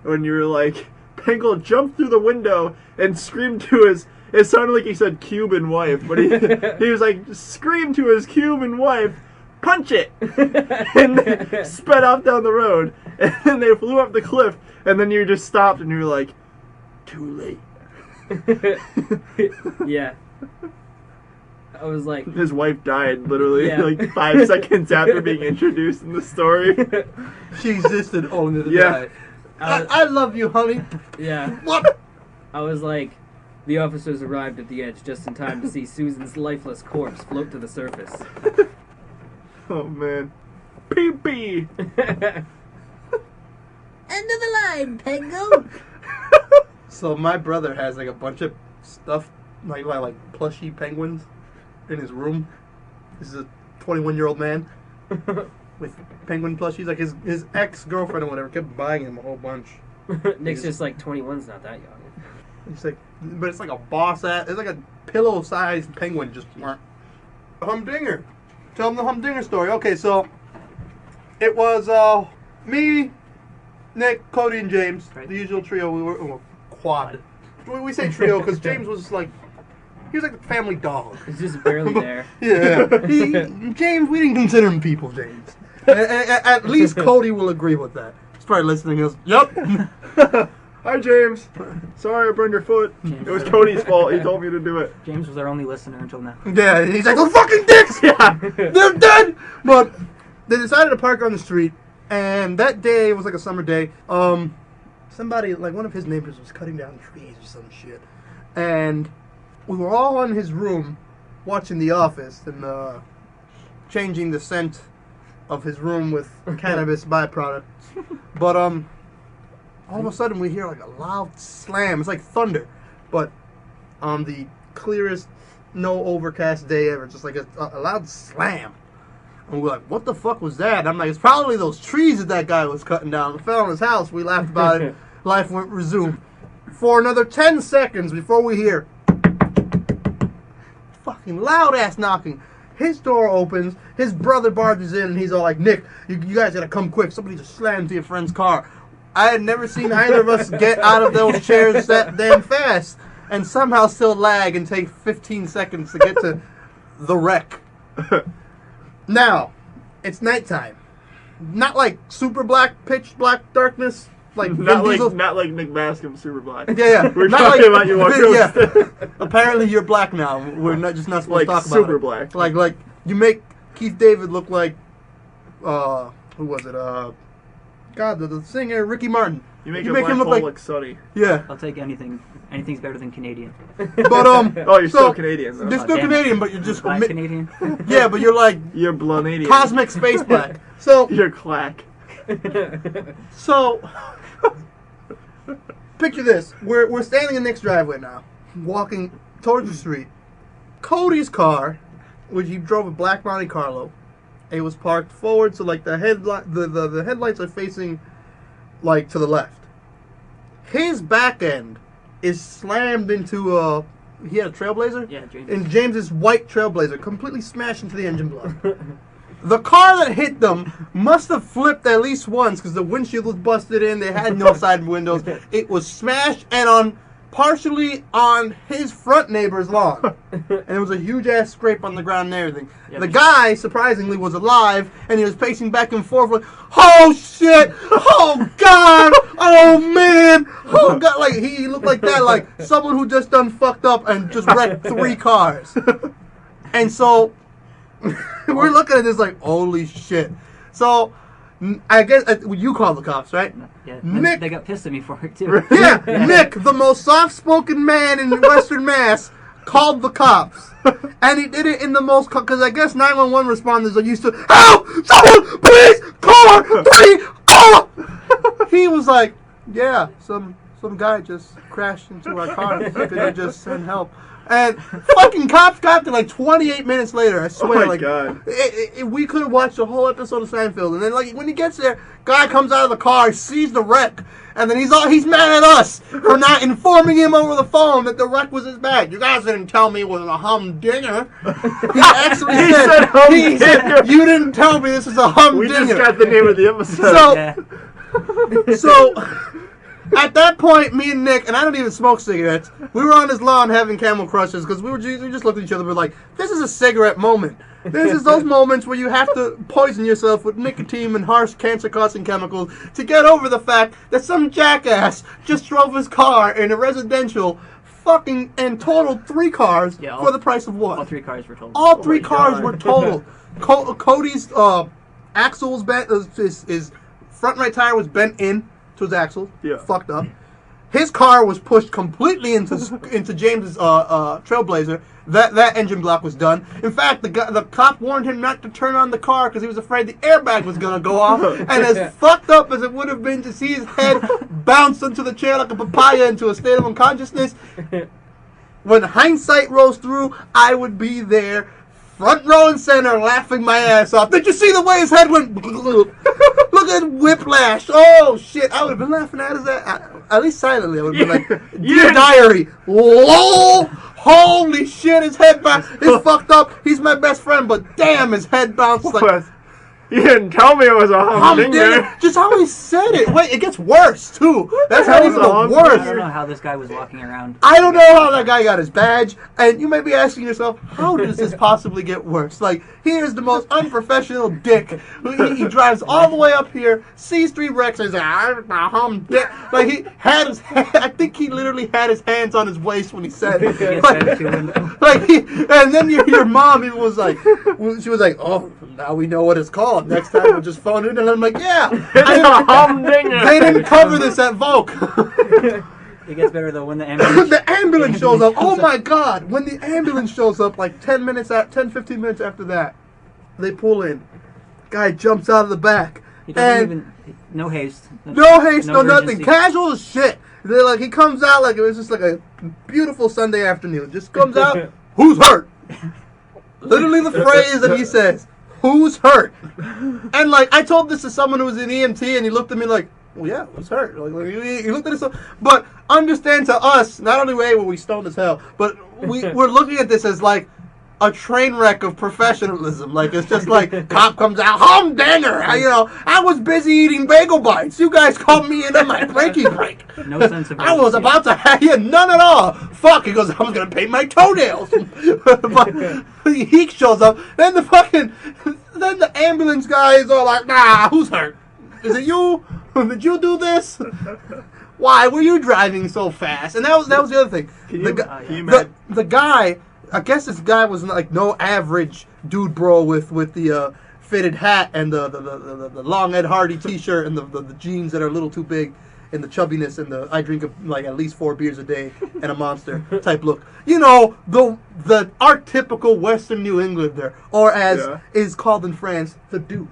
when you were like, Pangle jumped through the window and screamed to his... It sounded like he said Cuban wife, but he was like, screamed to his Cuban wife, "Punch it!" and sped off down the road. And then they flew up the cliff, and then you just stopped and you were like, "Too late." Yeah. I was like... His wife died literally Yeah. like 5 seconds after being introduced in the story. She existed only the Yeah. I love you, honey. Yeah. What? I was like, the officers arrived at the edge just in time to see Susan's lifeless corpse float to the surface. Oh man. Pee-Pee! End of the line, Pango. So my brother has like a bunch of stuff, like plushy penguins, in his room. This is a 21-year-old man with penguin plushies. Like his ex-girlfriend or whatever kept buying him a whole bunch. Nick's just like, 21's not that young. It's like, but it's like a boss ass. It's like a pillow-sized penguin. Just Humdinger. Tell him the Humdinger story. Okay, so it was me, Nick, Cody, and James. Right. The usual trio. We were quad. We say trio because James was like, he was like the family dog. He's just barely there. Yeah, James. We didn't consider him people, James. At least Cody will agree with that. He's probably listening. He goes, "Yep." Hi James. Sorry I burned your foot. James. It was Cody's fault. He told me to do it. James was our only listener until now. Yeah, he's like, "Those fucking dicks! Yeah, they're dead!" But they decided to park on the street, and that day, it was like a summer day, somebody, like one of his neighbors was cutting down trees or some shit. And we were all in his room watching The Office and changing the scent of his room with cannabis byproducts. But all of a sudden we hear like a loud slam. It's like thunder, but on the clearest, no overcast day ever. Just like a loud slam. And we're like, "What the fuck was that?" And I'm like, "It's probably those trees that guy was cutting down. It fell on his house." We laughed about it. Life went resumed. For another 10 seconds before we hear, fuck, knocking, loud ass knocking. His door opens, his brother barges in, and he's all like, Nick, you guys gotta come quick. Somebody just slammed into your friend's car. I had never seen either of us get out of those chairs that damn fast and somehow still lag and take 15 seconds to get to the wreck. Now, it's nighttime. Not like super black, pitch black darkness. Like not like Nick Bascom, super black. Yeah. We're not talking about you on yeah. Apparently you're black now. We're not just not supposed like to talk about super it. black. Like you make Keith David look like who was it? God, the singer Ricky Martin. You make him look like Sonny. Yeah. I'll take anything. Anything's better than Canadian. But oh, you're still Canadian though. You're still Canadian, but you're just Black Canadian. Yeah, but you're like you're Blonadian. cosmic space black. So you're clack. So picture this: we're standing in Nick's driveway now, walking towards the street. Cody's car, which he drove a black Monte Carlo, it was parked forward, so like the headlights are facing like to the left. His back end is slammed into he had a Trailblazer? Yeah, James. And James's white Trailblazer completely smashed into the engine block. The car that hit them must have flipped at least once because the windshield was busted in. They had no side windows. It was smashed and partially on his front neighbor's lawn. And it was a huge ass scrape on the ground and everything. Yeah, the guy, surprisingly, was alive and he was pacing back and forth like, oh shit! Oh god! Oh man! Oh god! Like he looked like that, like someone who just done fucked up and just wrecked 3 cars. And so we're looking at this like, holy shit. So I guess you called the cops, right? Yeah, Nick, they got pissed at me for it too. yeah, Nick, the most soft-spoken man in Western Mass, called the cops, and he did it in the most because I guess 911 responders are used to help, someone, please, car, 3, call. He was like, yeah, some guy just crashed into our car. Could you just send help? And fucking cops got there like 28 minutes later. I swear, oh my like God. We could have watched the whole episode of Seinfeld. And then, like, when he gets there, guy comes out of the car, sees the wreck, and then he's mad at us for not informing him over the phone that the wreck was his bag. You guys didn't tell me it was a humdinger. He actually said humdinger. You didn't tell me this is a humdinger. We just got the name of the episode. So, Yeah. so. At that point, me and Nick, and I don't even smoke cigarettes, we were on his lawn having Camel Crushes because we just looked at each other and we're like, this is a cigarette moment. This is those moments where you have to poison yourself with nicotine and harsh cancer-causing chemicals to get over the fact that some jackass just drove his car in a residential fucking and totaled 3 cars for the price of 1. All 3 cars were totaled. All 3 cars God. were totaled. Cody's axle was bent, his front right tire was bent in to his axle, fucked up. His car was pushed completely into James's Trailblazer. That engine block was done. In fact, the cop warned him not to turn on the car because he was afraid the airbag was gonna go off. And as fucked up as it would have been to see his head bounce into the chair like a papaya into a state of unconsciousness, when hindsight rolls through, I would be there. Front row and center, laughing my ass off. Did you see the way his head went? Look at whiplash. Oh shit! I would have been laughing at his ass. At least silently. I would have been like, "Dear diary, lol, holy shit! His head bounced. He's fucked up. He's my best friend, but damn, his head bounced like." You didn't tell me it was a humdinger. Just how he said it. Wait, it gets worse too. That's hell not is even a the humdinger? worst. I don't know how this guy was walking around. I don't know how that guy got his badge, and you may be asking yourself, how does this possibly get worse? Like, he is the most unprofessional dick. He drives all the way up here, sees 3 wrecks, and he's like, I'm a humdinger. Like, he had his, I think he literally had his hands on his waist when he said it. And then your mom even was like, she was like, oh, now we know what it's called. Next time we'll just phone it. And I'm like, yeah. They didn't cover this at Vogue. It gets better though when the ambulance. The ambulance shows up. Oh my god! When the ambulance shows up, like 15 minutes after that, they pull in. Guy jumps out of the back. He doesn't even. No haste. No haste, no nothing. urgency. Casual as shit. They're like, he comes out like it was just like a beautiful Sunday afternoon. Just comes out. Who's hurt? Literally the phrase that he says. Who's hurt? And like I told this to someone who was in EMT, and he looked at me like, "Well, yeah, who's hurt?" Like he looked at us, but understand to us, not only were we stoned as hell, but we're looking at this as like a train wreck of professionalism. Like, it's just like, cop comes out, Humdinger! I was busy eating bagel bites. You guys called me in on my breaky break. No sense of I was urgency. about to have you, none at all. Fuck, he goes, I was going to paint my toenails. But he shows up, then then the ambulance guy is all like, nah, who's hurt? Is it you? Did you do this? Why were you driving so fast? And that was the other thing. The guy, I guess this guy was like no average dude bro with the fitted hat and the long Ed Hardy t-shirt and the jeans that are a little too big and the chubbiness and I drink like at least 4 beers a day and a Monster type look. The archetypical Western New Englander, or as is called in France, the douche.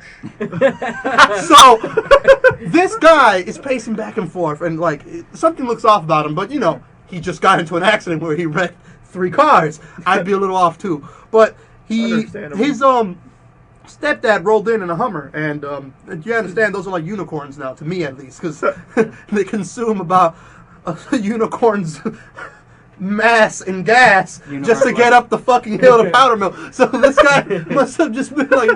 So this guy is pacing back and forth, and like something looks off about him, but he just got into an accident where he wrecked 3 cars. I'd be a little off too, but his stepdad rolled in a Hummer, and you understand those are like unicorns now, to me at least, because they consume about a unicorn's mass and gas just to get up the fucking hill to powder mill. So this guy must have just been like,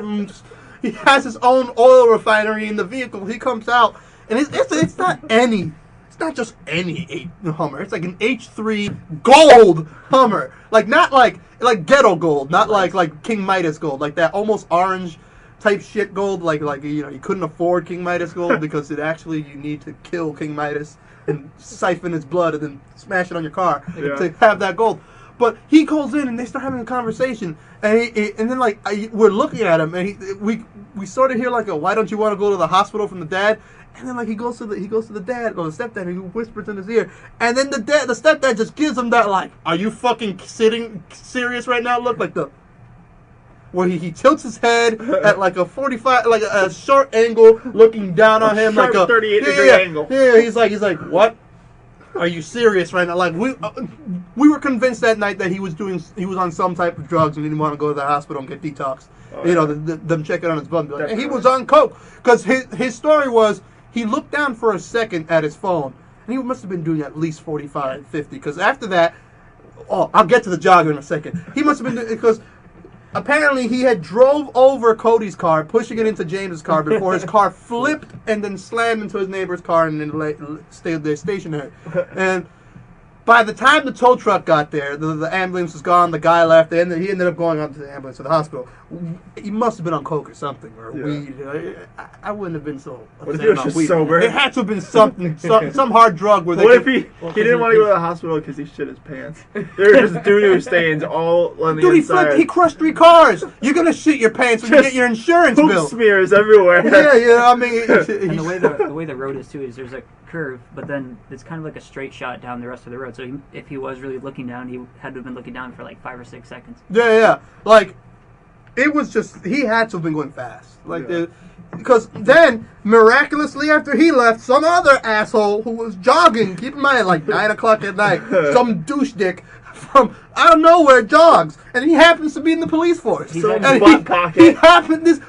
he has his own oil refinery in the vehicle. He comes out, and it's not just any Hummer. It's like an H3 gold Hummer, like not like ghetto gold, not like King Midas gold, like that almost orange type shit gold. Like you couldn't afford King Midas gold because you need to kill King Midas and siphon his blood and then smash it on your car to have that gold. But he calls in and they start having a conversation, and then we're looking at him, and we sort of hear like why don't you want to go to the hospital from the dad. And then he goes to the dad or the stepdad, and he whispers in his ear, and then the stepdad just gives him that like, are you fucking sitting serious right now? Look, like where he tilts his head at like a 45, like a short angle, looking down on him like a 38-degree angle. Yeah, he's like, what? Are you serious right now? Like we were convinced that night that he was on some type of drugs and didn't want to go to the hospital and get detoxed. Them checking on his blood. Like, and he was on coke because his story was. He looked down for a second at his phone, and he must have been doing at least 45, 50, because after that, I'll get to the jogger in a second. He must have been, because apparently he had drove over Cody's car, pushing it into James's car before his car flipped and then slammed into his neighbor's car and then stayed there stationary. And by the time the tow truck got there, the ambulance was gone, the guy left, and he ended up going on to the ambulance to the hospital. He must have been on coke or something, or weed. I wouldn't have been so upset what if he was about just weed. sober? It had to have been something, some hard drug where they What if he didn't want to go to the hospital because he shit his pants? There were just doo-doo stains all on the inside. He crushed 3 cars. You're going to shit your pants when you get your insurance poop bill. smears everywhere. Yeah, I mean... And the way the road is, too, is there's a curve, but then it's kind of like a straight shot down the rest of the road. So if he was really looking down, he had to have been looking down for like 5 or 6 seconds. Yeah. Like, it was just... He had to have been going fast. Because then, miraculously after he left, some other asshole who was jogging, keep in mind, like 9 o'clock at night, some douche dick from out of nowhere jogs, and he happens to be in the police force. He's And in butt pocket. he happened this.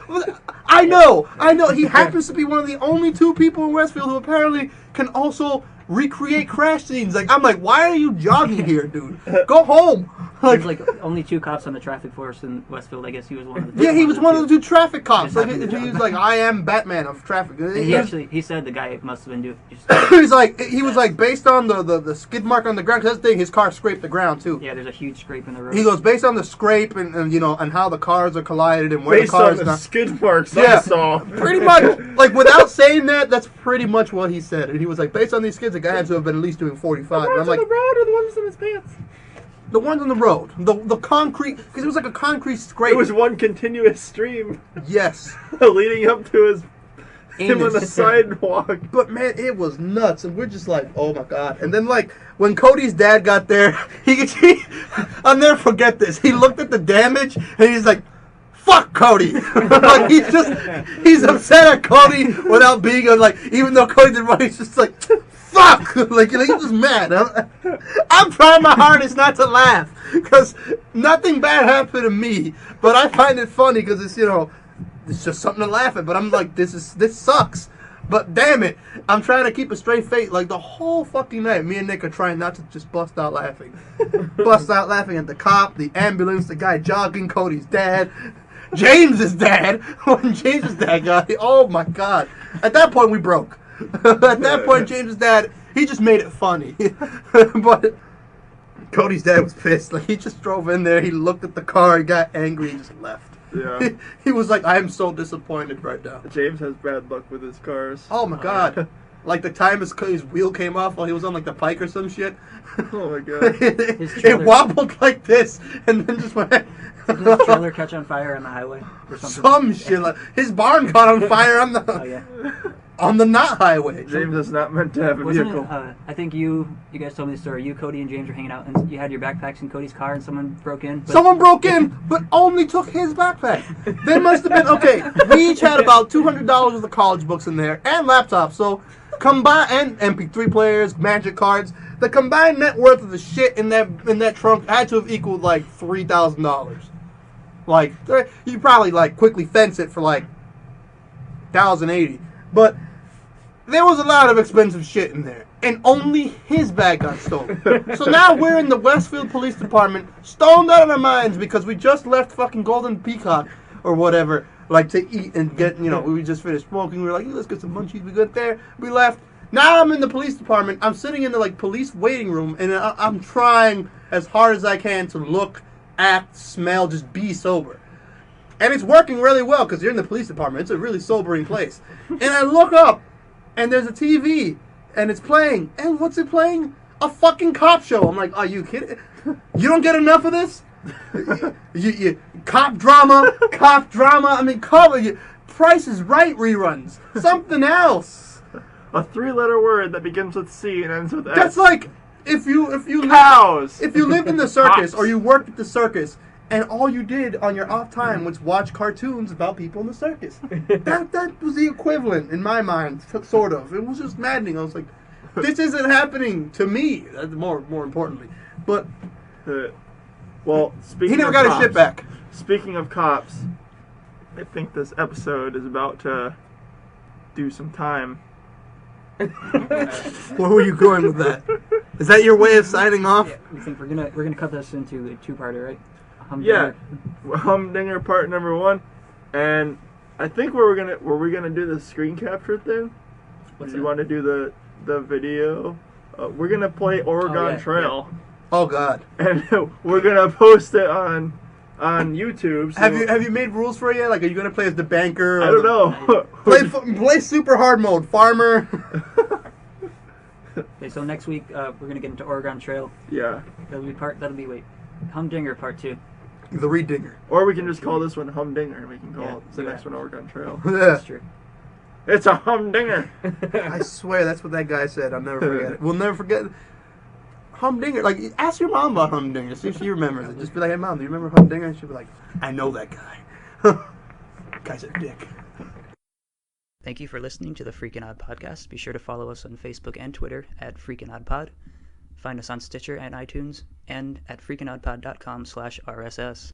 I know. He happens to be one of the only 2 people in Westfield who apparently can also recreate crash scenes. Like, I'm like, why are you jogging here, dude? Go home. There's like only 2 cops on the traffic force in Westfield. I guess he was one of the. Yeah, he was one of the 2 traffic cops. Just Like, happened to he was jog. like, I am Batman of traffic. And he said the guy must have been doing. He was like, based on the skid mark on the ground, because that's the thing, his car scraped the ground too. Yeah, there's a huge scrape in the road. He goes, based on the scrape and and how the cars are collided and where Based the cars on the skid marks I Yeah. saw. Pretty much, like, without saying that, that's pretty much what he said. And he was like, based on these skids, the guy had to have been at least doing 45. The And ones I'm like, on the road or the ones in his pants? the ones on the road, the concrete, because it was like a concrete scrape. It was one continuous stream Yes. leading up to him on the Anus. sidewalk. But man, it was nuts, and we're just like, oh my god. And then like when Cody's dad got there, I'll never forget this. He looked at the damage and he's like, "Fuck Cody!" Like he's upset at Cody without being like, even though Cody did right, he's just like, "Fuck!" Like he's just mad. I'm trying my hardest not to laugh because nothing bad happened to me, but I find it funny because it's it's just something to laugh at. But I'm like, this sucks. But damn it, I'm trying to keep a straight face. Like the whole fucking night, me and Nick are trying not to just bust out laughing. Bust out laughing at the cop, the ambulance, the guy jogging, Cody's dad, James's dad. When James's dad got it, oh my god. At that point, we broke. At that point, James's dad, he just made it funny. But Cody's dad was pissed. Like, he just drove in there, he looked at the car, he got angry, and just left. Yeah. He was like, I am so disappointed right now. James has bad luck with his cars. Oh my god. Like the time his wheel came off while he was on like the pike or some shit. Oh my god. It wobbled like this and then just went. Did his trailer catch on fire on the highway or something? Some shit. Like, his barn caught on fire on the Oh yeah. on the not highway. James is not meant to have a Wasn't vehicle. it, I think you guys told me the story. You, Cody, and James were hanging out, and you had your backpacks in Cody's car, and someone broke in. But Someone broke in, but only took his backpack. They must have been okay. We each had about $200 worth of college books in there and laptops. So combined and MP3 players, magic cards. The combined net worth of the shit in that trunk had to have equaled like $3,000. Like you probably like quickly fence it for like $1,080, but there was a lot of expensive shit in there, and only his bag got stolen. So now we're in the Westfield Police Department, stoned out of our minds because we just left fucking Golden Peacock or whatever, like to eat and get, we just finished smoking. We were like, let's get some munchies. We got there, we left. Now I'm in the police department. I'm sitting in the like police waiting room, and I'm trying as hard as I can to look, act, smell, just be sober. And it's working really well because you're in the police department. It's a really sobering place. And I look up, and there's a TV, and it's playing. And what's it playing? A fucking cop show. I'm like, are you kidding? You don't get enough of this? you cop drama. I mean, Price is Right reruns. Something else. A 3-letter word that begins with C and ends with S. That's like if you cows. If you lived in the circus Cops. or you worked at the circus, and all you did on your off time was watch cartoons about people in the circus. That was the equivalent in my mind, sort of. It was just maddening. I was like, this isn't happening to me. More importantly, but well, speaking he never of got cops, his shit back. Speaking of cops, I think this episode is about to do some time. Where were you going with that? Is that your way of signing off? yeah, I think we're gonna cut this into a two-parter, right? Yeah, Humdinger part number 1, and I think were we gonna do the screen capture thing? What's Do you that? want to do the video? We're gonna play Oregon Trail, Oh God! and we're gonna post it on YouTube. So Have you made rules for it yet? Like, are you gonna play as the banker? Or I don't know. Play super hard mode, farmer. Okay, so next week we're gonna get into Oregon Trail. Yeah, Humdinger part 2. The Redinger. or we can just call this one Humdinger, and we can call Yeah, the yeah. next one Oregon Trail. Yeah. That's true. It's a Humdinger. I swear that's what that guy said. I'll never forget it. We'll never forget Humdinger. Like, ask your mom about Humdinger. See if she remembers it. Just be like, hey, Mom, do you remember Humdinger? And she'll be like, I know that guy. Guy's a dick. Thank you for listening to the Freakin' Odd Podcast. Be sure to follow us on Facebook and Twitter at Freakin' Odd Pod. Find us on Stitcher and iTunes, and at freakinoddpod.com/RSS.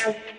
Thank you.